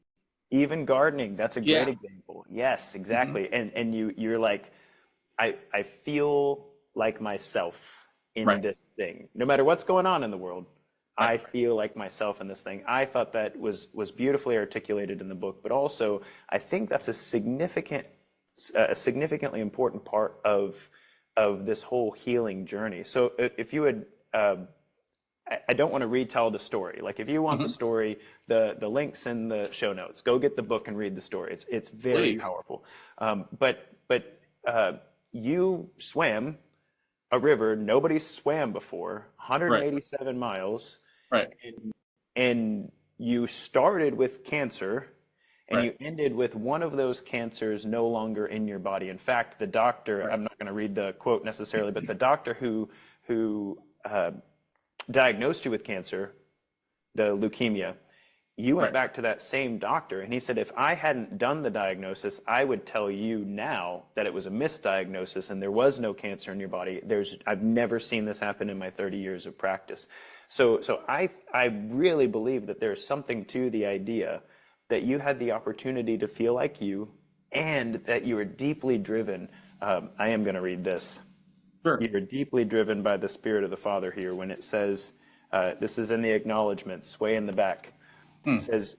Speaker 1: Even gardening, that's a great
Speaker 2: Yeah.
Speaker 1: example. Yes,
Speaker 2: Hmm.
Speaker 1: exactly. And you're like, I feel like myself in
Speaker 2: Right.
Speaker 1: this thing. No matter what's going on in the world,
Speaker 2: Right.
Speaker 1: I feel like myself in this thing. I thought that was beautifully articulated in the book, but also I think that's a significantly important part of this whole healing journey. So if you would, I don't want to retell the story. Like if you want the
Speaker 2: Hmm.
Speaker 1: story, the links in the show notes. Go get the book and read the story. It's very
Speaker 2: Please.
Speaker 1: powerful. But you swam a river nobody swam before,
Speaker 2: Right.
Speaker 1: 187 miles,
Speaker 2: Right.
Speaker 1: and you started with cancer and
Speaker 2: Right.
Speaker 1: you ended with one of those cancers no longer in your body. In fact, the doctor,
Speaker 2: Right.
Speaker 1: I'm not going to read the quote necessarily, but the doctor who diagnosed you with cancer, the leukemia, you went
Speaker 2: Right.
Speaker 1: back to that same doctor and he said, if I hadn't done the diagnosis, I would tell you now that it was a misdiagnosis and there was no cancer in your body. I've never seen this happen in my 30 years of practice. So I really believe that there's something to the idea that you had the opportunity to feel like you and that you were deeply driven. I am going to read this.
Speaker 2: Sure.
Speaker 1: You're deeply driven by the Spirit of the Father here when it says, this is in the acknowledgments, way in the back. It
Speaker 2: Hmm.
Speaker 1: says,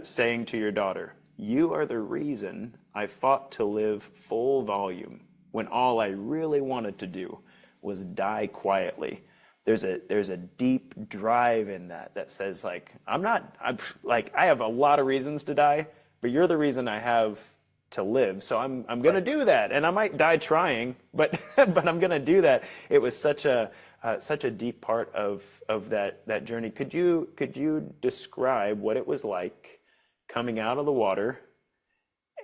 Speaker 1: saying to your daughter, you are the reason I fought to live full volume when all I really wanted to do was die quietly. There's a deep drive in that says like, I have a lot of reasons to die, but you're the reason I have to live. So I'm gonna
Speaker 2: Right.
Speaker 1: do that, and I might die trying, but but I'm gonna do that. It was such a deep part of that journey. Could you describe what it was like coming out of the water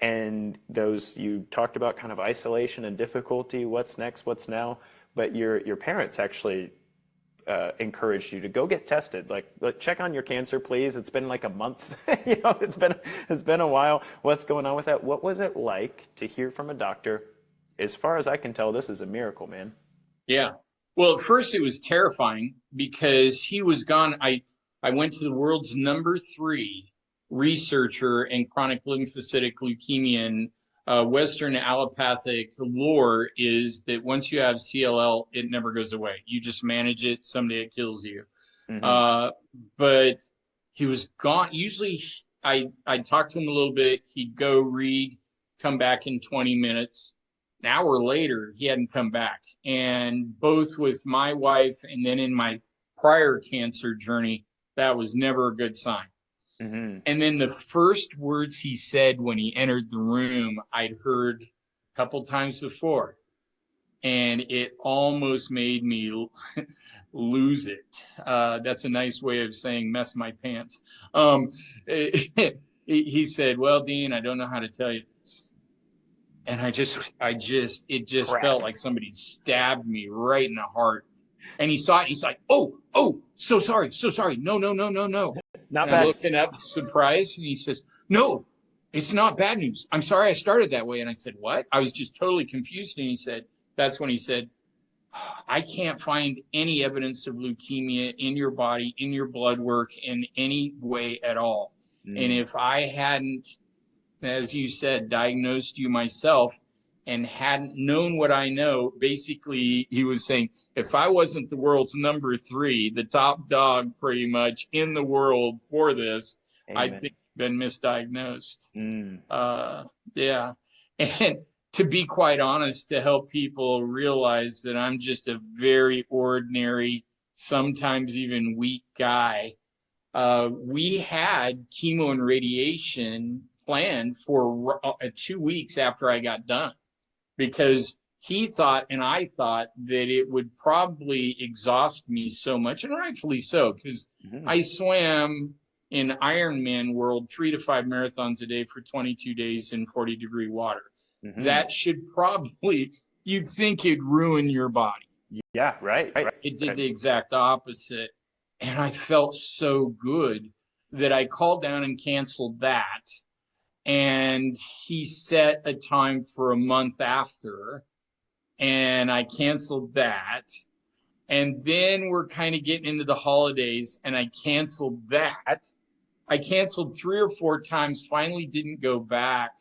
Speaker 1: and those you talked about kind of isolation and difficulty, what's next, what's now, but your parents actually encouraged you to go get tested. Like check on your cancer, please. It's been like a month. It's been a while. What's going on with that? What was it like to hear from a doctor? As far as I can tell, this is a miracle, man.
Speaker 2: Yeah. Well, at first it was terrifying because he was gone. I went to the world's number three researcher in chronic lymphocytic leukemia. And Western allopathic lore is that once you have CLL, it never goes away. You just manage it. Someday it kills you.
Speaker 1: Hmm.
Speaker 2: Uh, but he was gone. Usually, I'd talk to him a little bit. He'd go read, come back in 20 minutes. An hour later, he hadn't come back. And both with my wife and then in my prior cancer journey, that was never a good sign.
Speaker 1: Hmm.
Speaker 2: And then the first words he said when he entered the room, I'd heard a couple times before, and it almost made me lose it. That's a nice way of saying mess my pants. He said, "Well, Dean, I don't know how to tell you this," and it just felt
Speaker 1: Crap.
Speaker 2: like somebody stabbed me right in the heart. And he saw it. He's like, "Oh, so sorry, so sorry. No, no, no, no, no."
Speaker 1: Not
Speaker 2: And I
Speaker 1: bad.
Speaker 2: looked it up, surprised, and he says, "No, it's not bad news. I'm sorry I started that way." And I said, "What?" I was just totally confused. And he said, "That's when he said, I can't find any evidence of leukemia in your body, in your blood work, in any way at all. And
Speaker 1: Mm.
Speaker 2: if I hadn't, as you said, diagnosed you myself and hadn't known what I know," basically, he was saying, if I wasn't the world's number three, the top dog pretty much in the world for this, I
Speaker 1: Amen.
Speaker 2: think you've been misdiagnosed.
Speaker 1: Mm.
Speaker 2: Uh, yeah. And to be quite honest, to help people realize that I'm just a very ordinary, sometimes even weak guy. We had chemo and radiation planned for 2 weeks after I got done because he thought and I thought that it would probably exhaust me so much, and rightfully so, because
Speaker 1: Mm.
Speaker 2: I swam in Ironman world 3 to 5 marathons a day for 22 days in 40-degree water.
Speaker 1: Hmm.
Speaker 2: That should probably, you'd think it'd ruin your body.
Speaker 1: Yeah, right, right,
Speaker 2: It did
Speaker 1: right.
Speaker 2: the exact opposite. And I felt so good that I called down and canceled that. And he set a time for a month after, and I canceled that. And then we're kind of getting into the holidays, and I canceled that. I canceled 3 or 4 times, finally didn't go back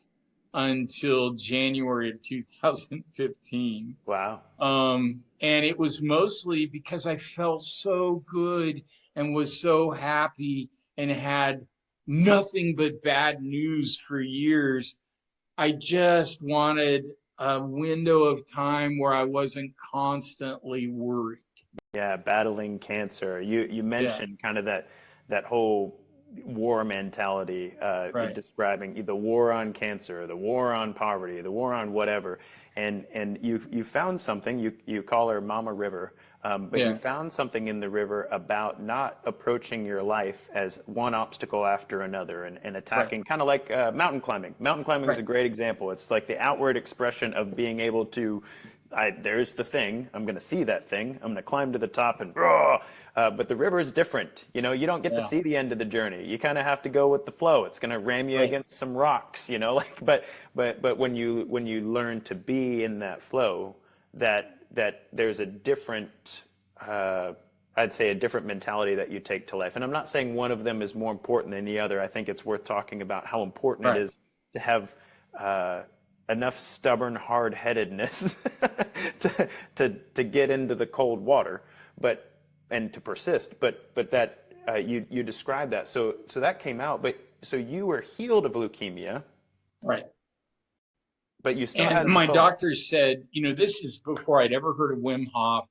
Speaker 2: until January of 2015.
Speaker 1: Wow.
Speaker 2: And it was mostly because I felt so good and was so happy and had nothing but bad news for years. I just wanted a window of time where I wasn't constantly worried.
Speaker 1: Yeah, battling cancer. You
Speaker 2: Yeah,
Speaker 1: mentioned kind of that whole war mentality,
Speaker 2: right.
Speaker 1: describing the war on cancer, the war on poverty, the war on whatever, and you found something. You call her Mama River, but you
Speaker 2: Yeah,
Speaker 1: found something in the river about not approaching your life as one obstacle after another, and
Speaker 2: right,
Speaker 1: attacking, kind of like mountain climbing. Mountain climbing is
Speaker 2: right,
Speaker 1: a great example. It's like the outward expression of being able to, there's the thing. I'm going to see that thing. I'm going to climb to the top and raw. But the river is different. You know, you don't get to
Speaker 2: yeah,
Speaker 1: see the end of the journey. You kind of have to go with the flow. It's going to ram you
Speaker 2: right,
Speaker 1: against some rocks. You know, like but when you learn to be in that flow, that there's a different. I'd say a different mentality that you take to life. And I'm not saying one of them is more important than the other. I think it's worth talking about how important it
Speaker 2: right,
Speaker 1: is to have enough stubborn hard-headedness to get into the cold water, but and to persist. But that you described that. So that came out. But so you were healed of leukemia,
Speaker 2: right.
Speaker 1: but you still
Speaker 2: And
Speaker 1: had
Speaker 2: my
Speaker 1: lymphoma.
Speaker 2: doctor said, this is before I'd ever heard of Wim Hof.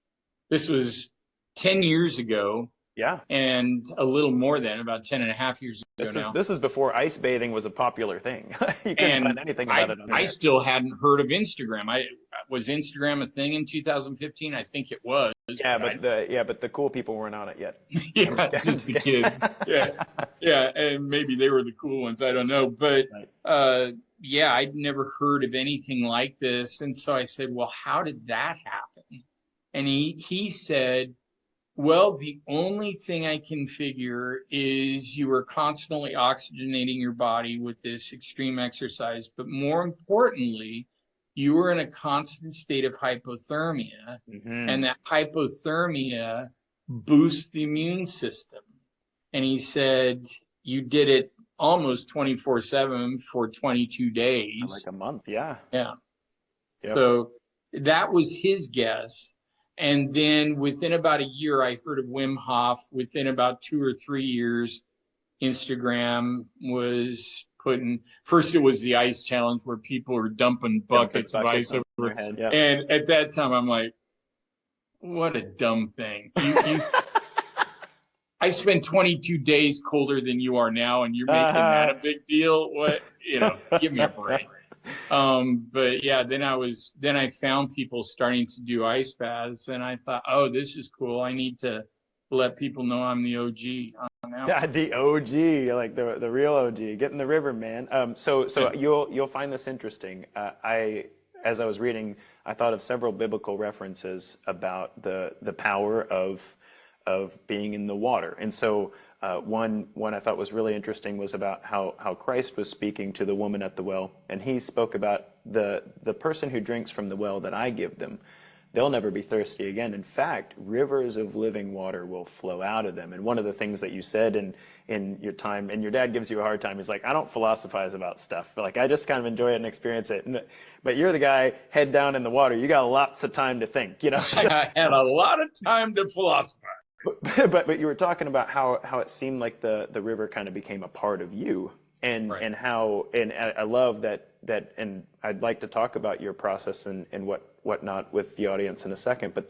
Speaker 2: This was 10 years ago,
Speaker 1: Yeah.
Speaker 2: and a little more than about 10 and a half years ago now.
Speaker 1: This is before ice bathing was a popular thing. You couldn't find
Speaker 2: And
Speaker 1: anything about
Speaker 2: I
Speaker 1: it on the
Speaker 2: I
Speaker 1: net.
Speaker 2: still hadn't heard of Instagram. I was Instagram a thing in 2015? I think it was, but I
Speaker 1: But the cool people weren't on it yet. I'm just
Speaker 2: yeah,
Speaker 1: kidding. I'm
Speaker 2: just
Speaker 1: just
Speaker 2: the
Speaker 1: kidding.
Speaker 2: kids. Yeah. Yeah, and maybe they were the cool ones. I don't know, but
Speaker 1: Right.
Speaker 2: yeah, I'd never heard of anything like this, and so I said, "Well, how did that happen?" And he said, "Well, the only thing I can figure is you were constantly oxygenating your body with this extreme exercise, but more importantly, you were in a constant state of hypothermia, and
Speaker 1: Hmm.
Speaker 2: that hypothermia boosts the immune system." And he said, "You did it almost 24/7 for 22
Speaker 1: For like
Speaker 2: days."
Speaker 1: a month. Yeah.
Speaker 2: Yeah.
Speaker 1: Yep.
Speaker 2: So that was his guess. And then within about a year, I heard of Wim Hof. Within about 2 or 3 years, Instagram was putting, first, it was the ice challenge where people were dumping
Speaker 1: Dumping
Speaker 2: buckets of
Speaker 1: buckets
Speaker 2: ice
Speaker 1: on
Speaker 2: over.
Speaker 1: their head. Yep.
Speaker 2: And at that time, I'm like, what a dumb thing. I spent 22 days colder than you are now, and you're making that
Speaker 1: Uh-huh.
Speaker 2: a big deal. What, give me a break. But yeah, then I found people starting to do ice baths, and I thought, oh, this is cool. I need to let people know I'm the OG on that
Speaker 1: Yeah,
Speaker 2: one.
Speaker 1: the OG, like the real OG, get in the river, man. So
Speaker 2: Yeah,
Speaker 1: you'll find this interesting. As I was reading, I thought of several biblical references about the power of being in the water. And so one I thought was really interesting was about how Christ was speaking to the woman at the well, and he spoke about the person who drinks from the well that I give them. They'll never be thirsty again. In fact, rivers of living water will flow out of them. And one of the things that you said in your time, and your dad gives you a hard time, he's like, I don't philosophize about stuff. Like, I just kind of enjoy it and experience it. But you're the guy head down in the water. You got lots of time to think, you know?
Speaker 2: I had a lot of time to philosophize.
Speaker 1: But you were talking about how it seemed like the river kind of became a part of you,
Speaker 2: Right.
Speaker 1: and how, and I love that, and I'd like to talk about your process and whatnot with the audience in a second, but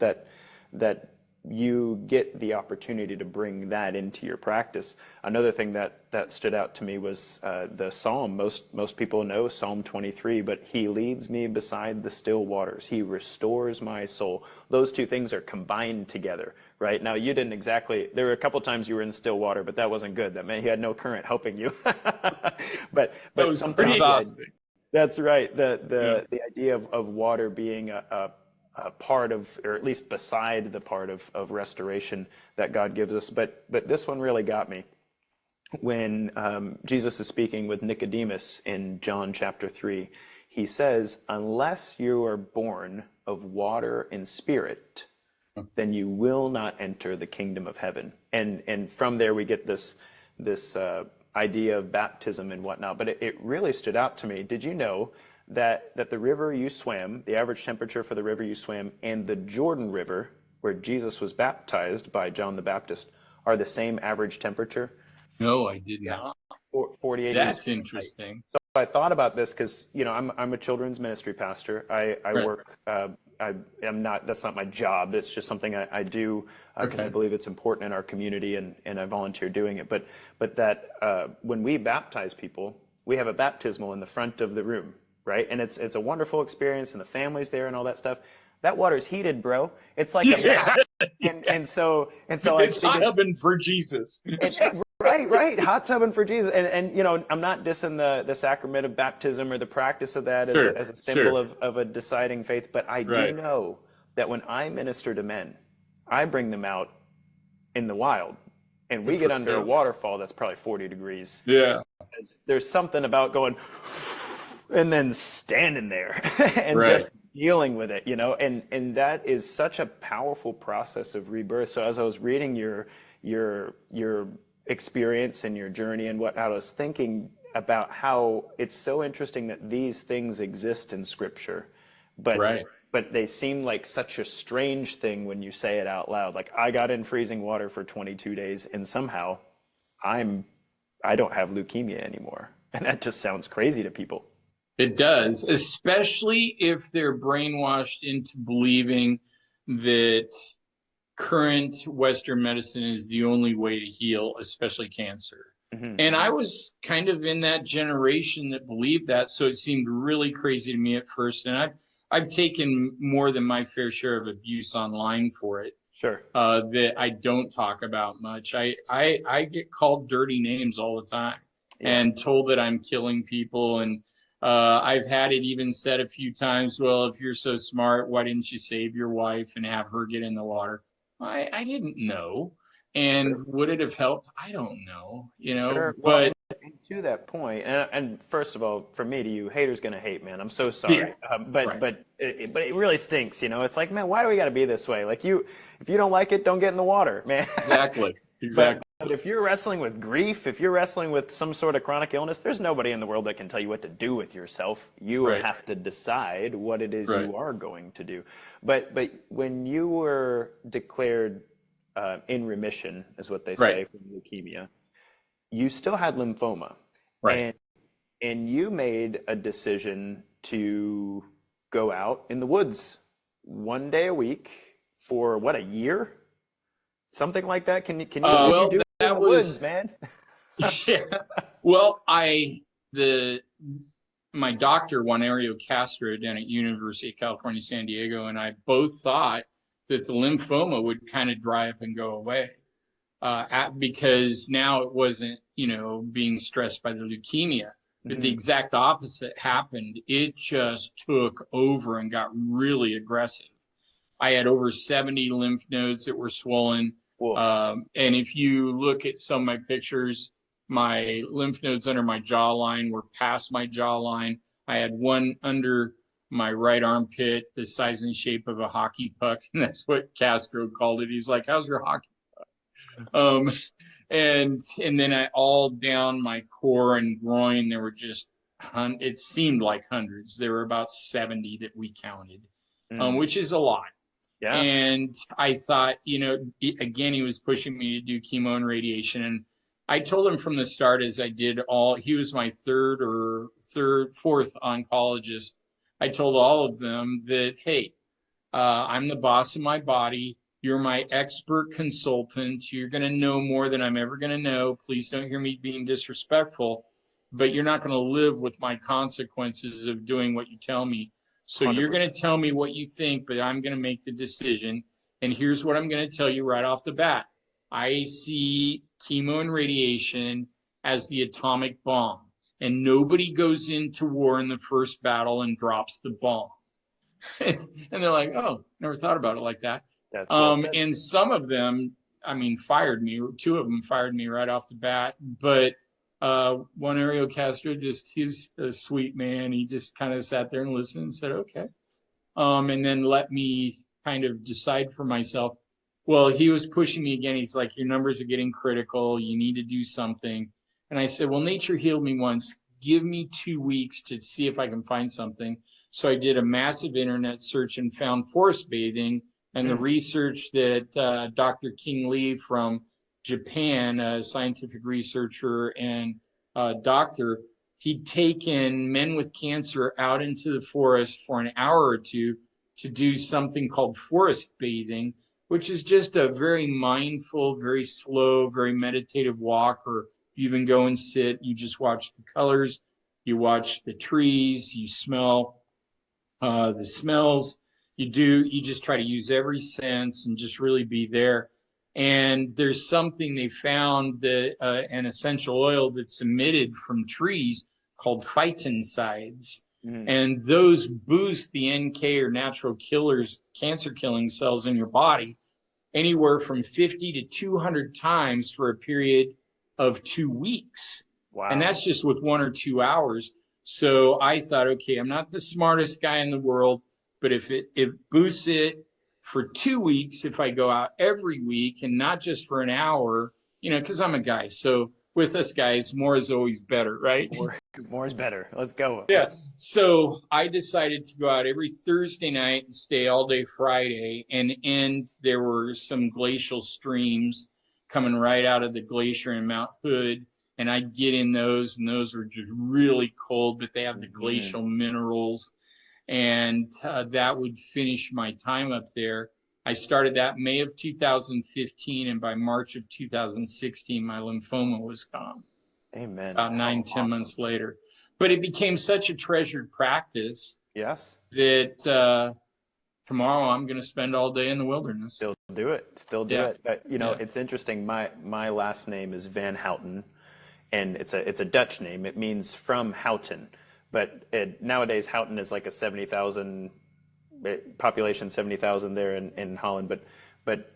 Speaker 1: that you get the opportunity to bring that into your practice. Another thing that stood out to me was the Psalm. Most people know Psalm 23, but he leads me beside the still waters. He restores my soul. Those two things are combined together, right? Now, you didn't exactly, there were a couple times you were in still water, but that wasn't good. That meant you had no current helping you.
Speaker 2: That
Speaker 1: But
Speaker 2: was
Speaker 1: something
Speaker 2: pretty
Speaker 1: of the
Speaker 2: exhausting.
Speaker 1: that's right.
Speaker 2: Yeah.
Speaker 1: The idea of water being a part of, or at least beside the part of restoration that God gives us. But this one really got me when Jesus is speaking with Nicodemus in John chapter 3. He says, unless you are born of water and spirit, then you will not enter the kingdom of heaven. And from there we get this idea of baptism and whatnot. But it really stood out to me. Did you know that the river you swam, the average temperature for the river you swam, and the Jordan River, where Jesus was baptized by John the Baptist, are the same average temperature.
Speaker 2: No, I did not.
Speaker 1: 48
Speaker 2: That's
Speaker 1: degrees.
Speaker 2: interesting.
Speaker 1: So I thought about this because, I'm a children's ministry pastor. I
Speaker 2: Right.
Speaker 1: work, I am not, that's not my job. It's just something I do because I
Speaker 2: Okay.
Speaker 1: believe it's important in our community, and I volunteer doing it. But that when we baptize people, we have a baptismal in the front of the room, right? And it's a wonderful experience, and the family's there and all that stuff. That water's heated, bro. It's like a
Speaker 2: Yeah.
Speaker 1: bath. And so I
Speaker 2: It's
Speaker 1: think
Speaker 2: hot oven for Jesus.
Speaker 1: right, hot tubbing for Jesus, and I'm not dissing the sacrament of baptism or the practice of that
Speaker 2: Sure.
Speaker 1: as a symbol
Speaker 2: Sure.
Speaker 1: of a deciding faith, but I do
Speaker 2: Right.
Speaker 1: know that when I minister to men, I bring them out in the wild, and we
Speaker 2: Good
Speaker 1: get
Speaker 2: for
Speaker 1: under a
Speaker 2: you.
Speaker 1: waterfall that's probably 40 degrees.
Speaker 2: Yeah.
Speaker 1: There's something about going and then standing there and
Speaker 2: Right.
Speaker 1: just dealing with it, and that is such a powerful process of rebirth. So as I was reading your experience and your journey and what I was thinking about how it's so interesting that these things exist in Scripture, but
Speaker 2: Right.
Speaker 1: but they seem like such a strange thing when you say it out loud. Like, I got in freezing water for 22 days and somehow I don't have leukemia anymore. And that just sounds crazy to people.
Speaker 2: It does, especially if they're brainwashed into believing that current Western medicine is the only way to heal, especially cancer. And I was kind of in that generation that believed that, so it seemed really crazy to me at first. And I've taken more than my fair share of abuse online for it.
Speaker 1: Sure.
Speaker 2: That I don't talk about much. I get called dirty names all the time,
Speaker 1: Yeah.
Speaker 2: and told that I'm killing people. And I've had it even said a few times, well, if you're so smart, why didn't you save your wife and have her get in the water? I didn't know. And
Speaker 1: Sure.
Speaker 2: would it have helped? I don't know,
Speaker 1: Sure. Well,
Speaker 2: but
Speaker 1: and to that point, and first of all, from me to you, haters gonna hate, man. I'm so
Speaker 2: yeah,
Speaker 1: sorry. But
Speaker 2: right.
Speaker 1: it really stinks. It's like, man, why do we got to be this way? Like, if you don't like it, don't get in the water, man.
Speaker 2: Exactly.
Speaker 1: But
Speaker 2: Exactly.
Speaker 1: if you're wrestling with grief, if you're wrestling with some sort of chronic illness, there's nobody in the world that can tell you what to do with yourself. You
Speaker 2: Right.
Speaker 1: have to decide what it is
Speaker 2: Right.
Speaker 1: you are going to do. But when you were declared in remission, is what they say,
Speaker 2: Right.
Speaker 1: from leukemia, you still had lymphoma,
Speaker 2: Right.
Speaker 1: and you made a decision to go out in the woods one day a week for what, a year? Something like that? Can you what do you
Speaker 2: Well,
Speaker 1: do in
Speaker 2: that
Speaker 1: the woods,
Speaker 2: was
Speaker 1: man?
Speaker 2: yeah. Well, my doctor, Juanario Castro, down at University of California, San Diego, and I both thought that the lymphoma would kind of dry up and go away, because now it wasn't, being stressed by the leukemia. But the
Speaker 1: Hmm.
Speaker 2: exact opposite happened. It just took over and got really aggressive. I had over 70 lymph nodes that were swollen.
Speaker 1: Wolf.
Speaker 2: And if you look at some of my pictures, my lymph nodes under my jawline were past my jawline. I had one under my right armpit, the size and shape of a hockey puck. And that's what Castro called it. He's like, how's your hockey? Um, and then all down my core and groin, there were just, it seemed like hundreds. There were about 70 that we counted,
Speaker 1: Mm.
Speaker 2: which is a lot.
Speaker 1: Yeah.
Speaker 2: And I thought, again, he was pushing me to do chemo and radiation. And I told him from the start, as I did he was my fourth oncologist. I told all of them that, hey, I'm the boss of my body. You're my expert consultant. You're going to know more than I'm ever going to know. Please don't hear me being disrespectful, but you're not going to live with my consequences of doing what you tell me. So you're
Speaker 1: 100%.
Speaker 2: going to tell me what you think, but I'm going to make the decision. And here's what I'm going to tell you right off the bat. I see chemo and radiation as the atomic bomb, and nobody goes into war in the first battle and drops the bomb. And they're like, oh, never thought about it like that.
Speaker 1: That's well said.
Speaker 2: And some of them, fired me. Two of them fired me right off the bat. But Juanario Castro, he's a sweet man. He just kind of sat there and listened and said, okay. And then let me kind of decide for myself. Well, he was pushing me again. He's like, your numbers are getting critical. You need to do something. And I said, well, nature healed me once. Give me 2 weeks to see if I can find something. So I did a massive internet search and found forest bathing and the research that Dr. King Lee from Japan, a scientific researcher and doctor. He'd taken men with cancer out into the forest for an hour or two to do something called forest bathing, which is just a very mindful, very slow, very meditative walk, or you even go and sit, you just watch the colors, you watch the trees, you smell the smells. You just try to use every sense and just really be there. And there's something they found, that an essential oil that's emitted from trees called phytoncides.
Speaker 1: Mm.
Speaker 2: And those boost the NK, or natural killers, cancer killing cells in your body, anywhere from 50 to 200 times for a period of 2 weeks. And
Speaker 1: Wow.
Speaker 2: that's just with 1 or 2 hours. So I thought, okay, I'm not the smartest guy in the world, but if it boosts it for 2 weeks, if I go out every week and not just for an hour, because I'm a guy. So with us guys, more is always better, right?
Speaker 1: More is better. Let's go.
Speaker 2: Yeah. So I decided to go out every Thursday night and stay all day Friday. And there were some glacial streams coming right out of the glacier in Mount Hood. And I'd get in those, and those were just really cold, but they have the
Speaker 1: Mhm.
Speaker 2: glacial minerals. And that would finish my time up there. I started that May of 2015, and by March of 2016, my lymphoma was gone,
Speaker 1: Amen.
Speaker 2: about
Speaker 1: How
Speaker 2: nine, 10
Speaker 1: awesome.
Speaker 2: months later. But it became such a treasured practice
Speaker 1: Yes.
Speaker 2: that tomorrow I'm going to spend all day in the wilderness.
Speaker 1: Still do it. Still do
Speaker 2: Yeah,
Speaker 1: it. But
Speaker 2: yeah,
Speaker 1: it's interesting. My last name is Van Houten, and it's a Dutch name. It means from Houten, but nowadays Houten is like a 70,000 population, 70,000 there in Holland. But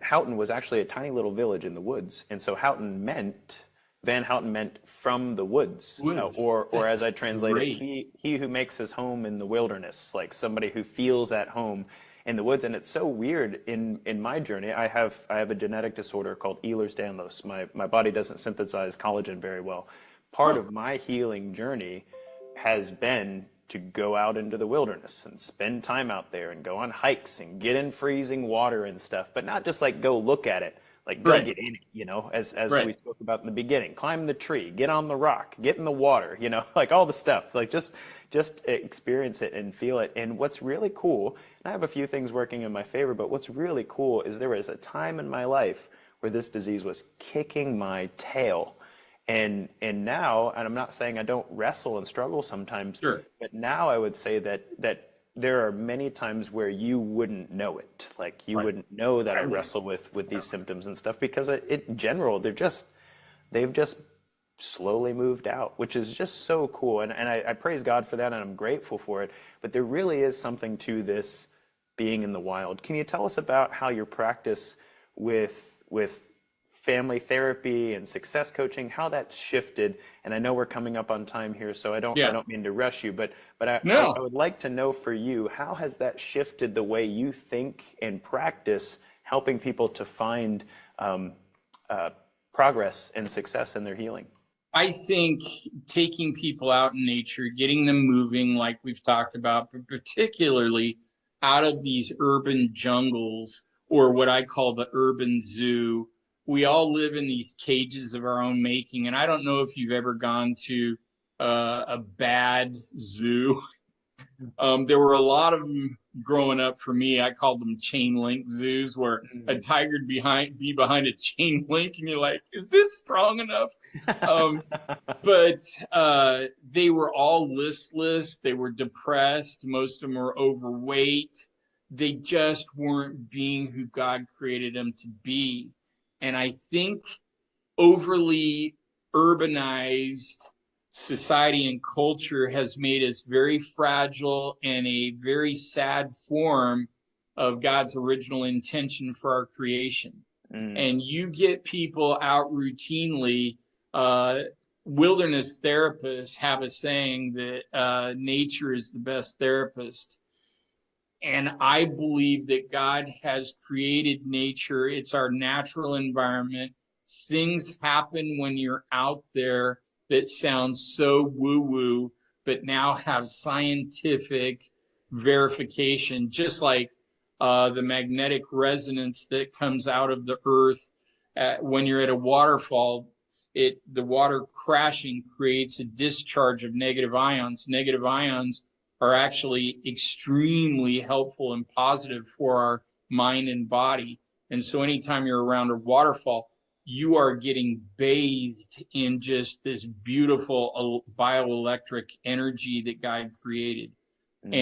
Speaker 1: Houten was actually a tiny little village in the woods, and so Van Houten meant from the woods,
Speaker 2: woods.
Speaker 1: or as
Speaker 2: That's
Speaker 1: I translate it,
Speaker 2: great.
Speaker 1: he who makes his home in the wilderness, like somebody who feels at home in the woods. And it's so weird in my journey. I have a genetic disorder called Ehlers-Danlos. My body doesn't synthesize collagen very well. Part
Speaker 2: Huh.
Speaker 1: of my healing journey has been to go out into the wilderness and spend time out there and go on hikes and get in freezing water and stuff, but not just like go look at it, like go
Speaker 2: Right,
Speaker 1: get in it, as we
Speaker 2: right.
Speaker 1: spoke about in the beginning. Climb the tree, get on the rock, get in the water, like all the stuff. Like just experience it and feel it. And what's really cool, and I have a few things working in my favor, but what's really cool is there was a time in my life where this disease was kicking my tail. And now, and I'm not saying I don't wrestle and struggle sometimes,
Speaker 2: Sure.
Speaker 1: but now I would say that there are many times where you wouldn't know it. Like you
Speaker 2: Right.
Speaker 1: wouldn't know that I
Speaker 2: I would.
Speaker 1: wrestle with these symptoms and stuff because in general they've just slowly moved out, which is just so cool. And I praise God for that, and I'm grateful for it. But there really is something to this being in the wild. Can you tell us about how your practice with family therapy and success coaching, how that's shifted? And I know we're coming up on time here, so I
Speaker 2: Yeah.
Speaker 1: don't mean to rush you, but I
Speaker 2: No,
Speaker 1: would like to know for you, how has that shifted the way you think and practice, helping people to find um, uh, progress and success in their healing?
Speaker 2: I think taking people out in nature, getting them moving, like we've talked about, but particularly out of these urban jungles, or what I call the urban zoo. We all live in these cages of our own making. And I don't know if you've ever gone to a bad zoo. There were a lot of them growing up for me. I called them chain link zoos, where a
Speaker 1: Mm.
Speaker 2: tiger be behind a chain link, and you're like, is this strong enough? Um, but they were all listless. They were depressed. Most of them were overweight. They just weren't being who God created them to be. And I think overly urbanized society and culture has made us very fragile and a very sad form of God's original intention for our creation.
Speaker 1: Mm.
Speaker 2: And you get people out routinely. uh, Wilderness therapists have a saying that nature is the best therapist. And I believe that God has created nature. It's our natural environment. Things happen when you're out there that sound so woo woo, but now have scientific verification, just like the magnetic resonance that comes out of the earth when you're at a waterfall, the water crashing creates a discharge of negative ions. Negative ions are actually extremely helpful and positive for our mind and body. And so anytime you're around a waterfall, you are getting bathed in just this beautiful bioelectric energy that God created.
Speaker 1: Mm.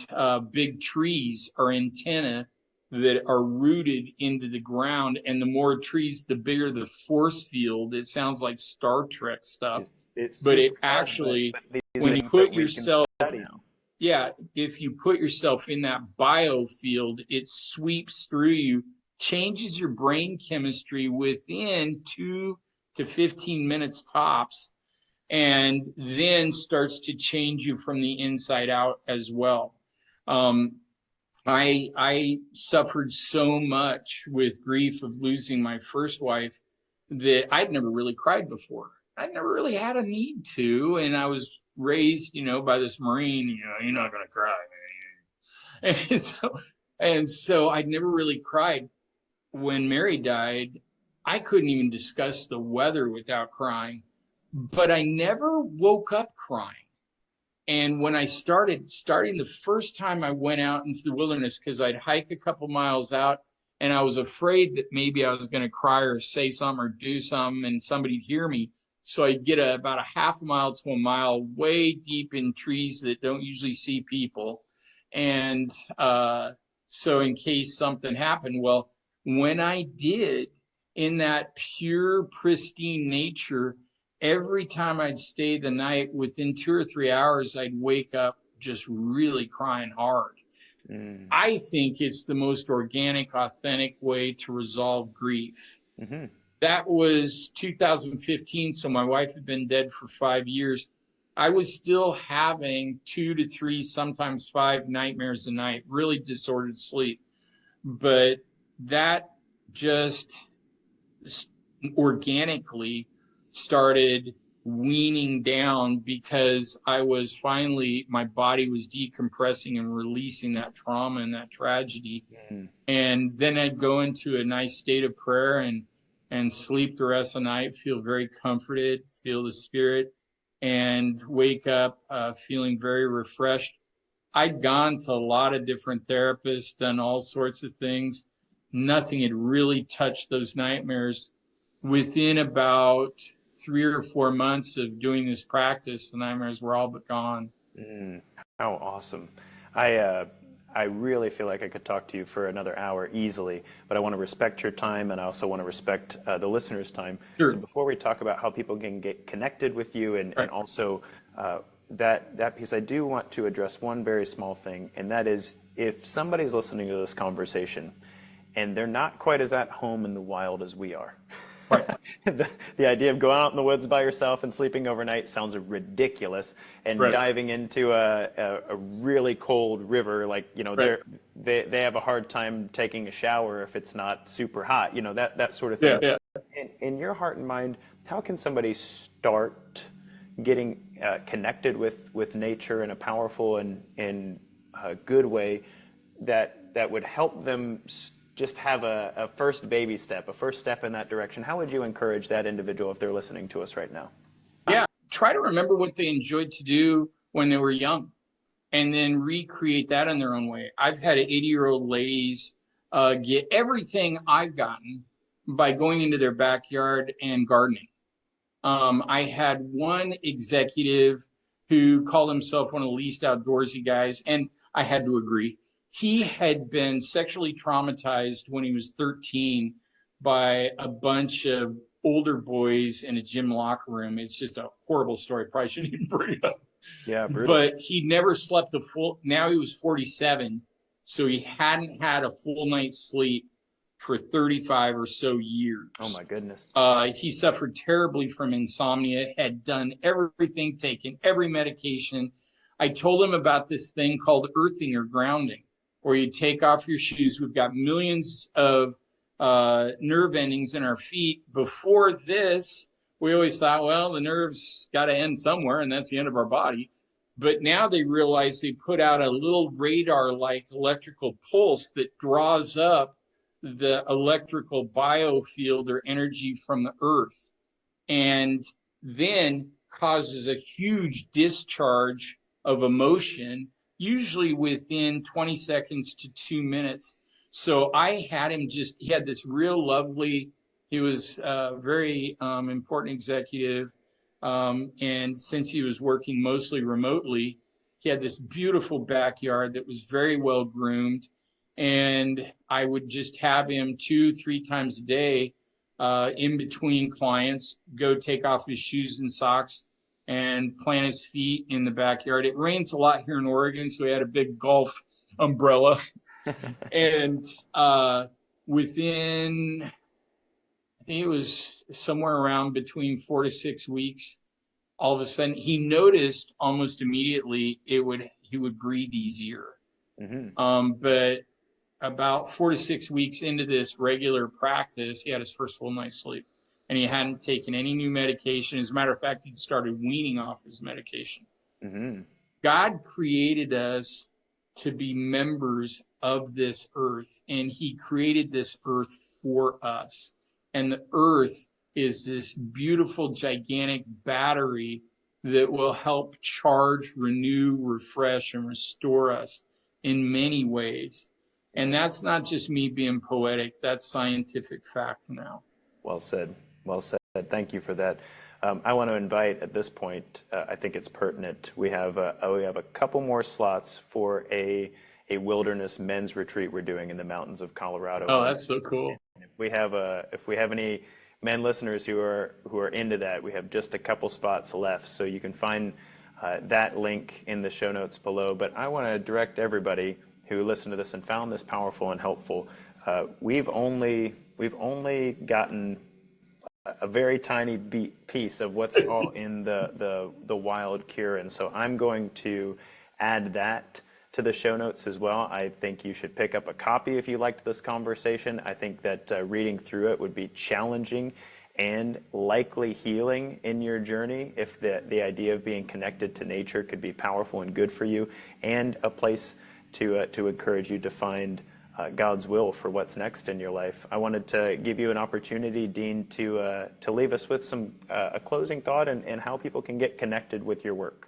Speaker 2: And big trees are antennae that are rooted into the ground. And the more trees, the bigger the force field. It sounds like Star Trek stuff,
Speaker 1: It
Speaker 2: but it
Speaker 1: super does,
Speaker 2: actually,
Speaker 1: but these
Speaker 2: when
Speaker 1: are
Speaker 2: you
Speaker 1: things that
Speaker 2: put
Speaker 1: we can
Speaker 2: yourself,
Speaker 1: study now.
Speaker 2: yeah, if you put yourself in that biofield, it sweeps through you, changes your brain chemistry within 2 to 15 minutes tops, and then starts to change you from the inside out as well. Um, I suffered so much with grief of losing my first wife that I'd never really cried before. I'd never really had a need to, and I was raised, by this Marine. You're not gonna cry, man. And so I'd never really cried. When Mary died, I couldn't even discuss the weather without crying, but I never woke up crying. And when I starting the first time I went out into the wilderness, because I'd hike a couple miles out and I was afraid that maybe I was going to cry or say something or do something and somebody'd hear me. So I'd get about a half a mile to a mile way deep in trees that don't usually see people. And so in case something happened, well, when I did, in that pure, pristine nature, every time I'd stay the night, within 2 or 3 hours, I'd wake up just really crying hard.
Speaker 1: Mm.
Speaker 2: I think it's the most organic, authentic way to resolve grief.
Speaker 1: Mm-hmm.
Speaker 2: That was 2015, so my wife had been dead for 5 years. I was still having 2 to 3, sometimes 5 nightmares a night, really disordered sleep. But that just organically started weaning down because I was finally, my body was decompressing and releasing that trauma and that tragedy.
Speaker 1: Mm.
Speaker 2: And then I'd go into a nice state of prayer and sleep the rest of the night, feel very comforted, feel the spirit, and wake up feeling very refreshed. I'd gone to a lot of different therapists, done all sorts of things. Nothing had really touched those nightmares. Within about 3 or 4 months of doing this practice, the nightmares were all but gone.
Speaker 1: Mm. How awesome. I really feel like I could talk to you for another hour easily, but I want to respect your time and I also want to respect the listeners' time.
Speaker 2: Sure.
Speaker 1: So before we talk about how people can get connected with you and
Speaker 2: Right.
Speaker 1: also that piece, I do want to address one very small thing, and that is if somebody's listening to this conversation and they're not quite as at home in the wild as we are.
Speaker 2: Right.
Speaker 1: The idea of going out in the woods by yourself and sleeping overnight sounds ridiculous. And
Speaker 2: Right.
Speaker 1: diving into a really cold river, like,
Speaker 2: Right.
Speaker 1: they have a hard time taking a shower if it's not super hot, that sort of thing.
Speaker 2: Yeah, yeah.
Speaker 1: In your heart and mind, how can somebody start getting connected with nature in a powerful and good way that would help them just have a first baby step, a first step in that direction? How would you encourage that individual if they're listening to us right now?
Speaker 2: Yeah. Try to remember what they enjoyed to do when they were young and then recreate that in their own way. I've had 80-year-old ladies get everything I've gotten by going into their backyard and gardening. I had one executive who called himself one of the least outdoorsy guys, and I had to agree. He had been sexually traumatized when he was 13 by a bunch of older boys in a gym locker room. It's just a horrible story. Probably shouldn't even bring it up.
Speaker 1: Yeah, brutal.
Speaker 2: But he never slept a full, now he was 47, so he hadn't had a full night's sleep for 35 or so years.
Speaker 1: Oh my goodness.
Speaker 2: He suffered terribly from insomnia, had done everything, taken every medication. I told him about this thing called earthing or grounding, where you take off your shoes. We've got millions of nerve endings in our feet. Before this, we always thought, well, the nerves got to end somewhere, and that's the end of our body. But now they realize they put out a little radar-like electrical pulse that draws up the electrical biofield or energy from the earth, and then causes a huge discharge of emotion, usually within 20 seconds to 2 minutes. So I had him he had this real lovely, he was a very important executive. And since he was working mostly remotely, he had this beautiful backyard that was very well groomed. And I would just have him 2-3 times a day in between clients, go take off his shoes and socks and plant his feet in the backyard. It rains a lot here in Oregon, so we had a big golf umbrella. And within, I think it was somewhere around between 4 to 6 weeks, all of a sudden he noticed almost immediately he would breathe easier. But about 4 to 6 weeks into this regular practice, he had his first full night's sleep, and he hadn't taken any new medication. As a matter of fact, he'd started weaning off his medication. God created us to be members of this earth, and he created this earth for us. And the earth is this beautiful, gigantic battery that will help charge, renew, refresh, and restore us in many ways. And that's not just me being poetic, that's scientific fact now.
Speaker 1: Well said. Well said. Thank you for that. I want to invite at this point, I think it's pertinent, we have a couple more slots for a wilderness men's retreat we're doing in the mountains of Colorado.
Speaker 2: Oh, that's so cool.
Speaker 1: If we have any men listeners who are into that, we have just a couple spots left, so you can find that link in the show notes below. But I want to direct everybody who listened to this and found this powerful and helpful. We've only gotten a very tiny piece of what's all in the wild cure, and so I'm going to add that to the show notes as well. I think you should pick up a copy if you liked this conversation. I think that reading through it would be challenging and likely healing in your journey if the idea of being connected to nature could be powerful and good for you, and a place to encourage you to find God's will for what's next in your life. I wanted to give you an opportunity, Dean, to leave us with a closing thought and how people can get connected with your work.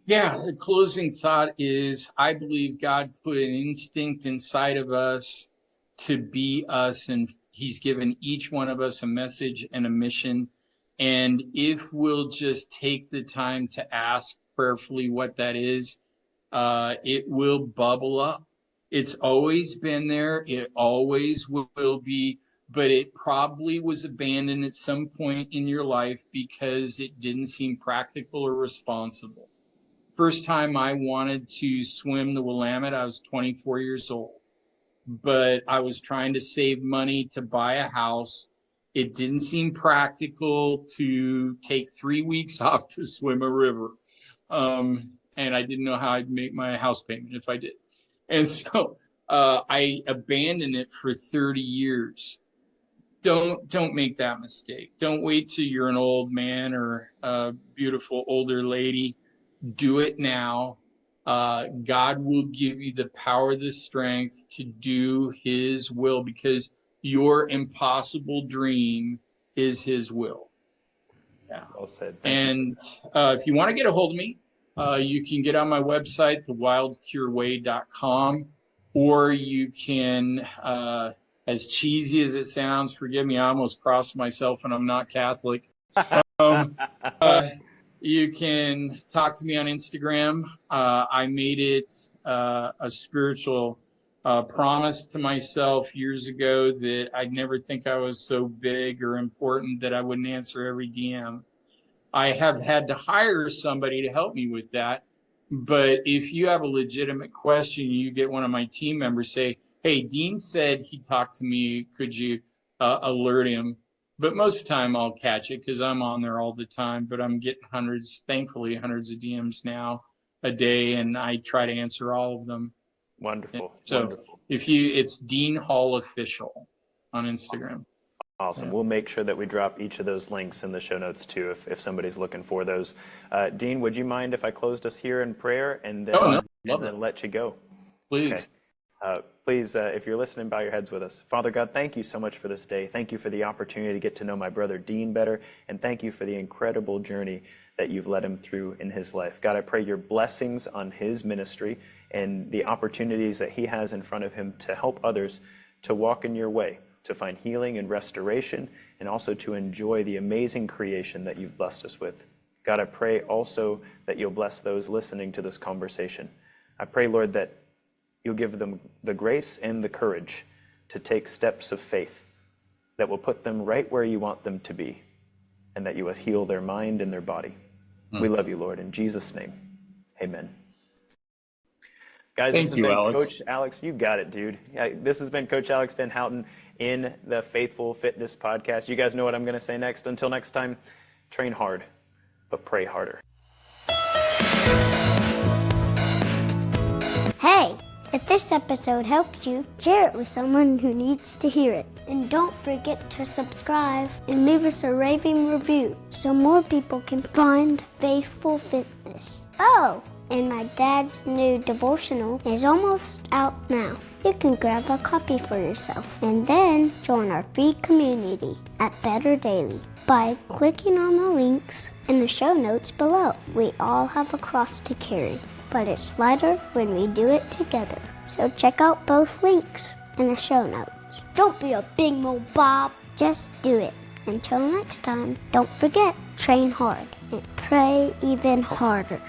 Speaker 2: Yeah, the closing thought is I believe God put an instinct inside of us to be us, and he's given each one of us a message and a mission. And if we'll just take the time to ask prayerfully what that is, it will bubble up. It's always been there. It always will be, but it probably was abandoned at some point in your life because it didn't seem practical or responsible. First time I wanted to swim the Willamette, I was 24 years old, but I was trying to save money to buy a house. It didn't seem practical to take 3 weeks off to swim a river. And I didn't know how I'd make my house payment if I did. And so I abandoned it for 30 years. Don't make that mistake. Don't wait till you're an old man or a beautiful older lady. Do it now. God will give you the power, the strength to do his will, because your impossible dream is his will. Yeah.
Speaker 1: Well said.
Speaker 2: And if you want to get a hold of me, you can get on my website, thewildcureway.com, or you can, as cheesy as it sounds, forgive me, I almost crossed myself and I'm not Catholic. You can talk to me on Instagram. I made it a spiritual promise to myself years ago that I'd never think I was so big or important that I wouldn't answer every DM. I have had to hire somebody to help me with that. But if you have a legitimate question, you get one of my team members say, hey, Dean said he talked to me. Could you alert him? But most of the time I'll catch it because I'm on there all the time. But I'm getting thankfully hundreds of DMs now a day, and I try to answer all of them.
Speaker 1: Wonderful.
Speaker 2: So
Speaker 1: Wonderful.
Speaker 2: it's Dean Hall Official on Instagram.
Speaker 1: Awesome. Yeah. We'll make sure that we drop each of those links in the show notes too, if somebody's looking for those. Dean, would you mind if I closed us here in prayer and then, let you go?
Speaker 2: Please.
Speaker 1: Okay. Please, if you're listening, bow your heads with us. Father God, thank you so much for this day. Thank you for the opportunity to get to know my brother Dean better, and thank you for the incredible journey that you've led him through in his life. God, I pray your blessings on his ministry and the opportunities that he has in front of him to help others to walk in your way, to find healing and restoration, and also to enjoy the amazing creation that you've blessed us with. God, I pray also that you'll bless those listening to this conversation. I pray, Lord, that you'll give them the grace and the courage to take steps of faith that will put them right where you want them to be, and that you will heal their mind and their body. We love you, Lord. In Jesus' name, amen. Guys,
Speaker 2: Thank
Speaker 1: this has
Speaker 2: you,
Speaker 1: been
Speaker 2: Alex.
Speaker 1: Coach Alex. You got it, dude. This has been Coach Alex Van Houten in the Faithful Fitness Podcast. You guys know what I'm going to say next. Until next time, train hard, but pray harder.
Speaker 3: Hey, if this episode helped you, share it with someone who needs to hear it. And don't forget to subscribe and leave us a raving review so more people can find Faithful Fitness. Oh, and my dad's new devotional is almost out now. You can grab a copy for yourself and then join our free community at Better Daily by clicking on the links in the show notes below. We all have a cross to carry, but it's lighter when we do it together. So check out both links in the show notes. Don't be a big mo Bob, just do it. Until next time, don't forget, train hard and pray even harder.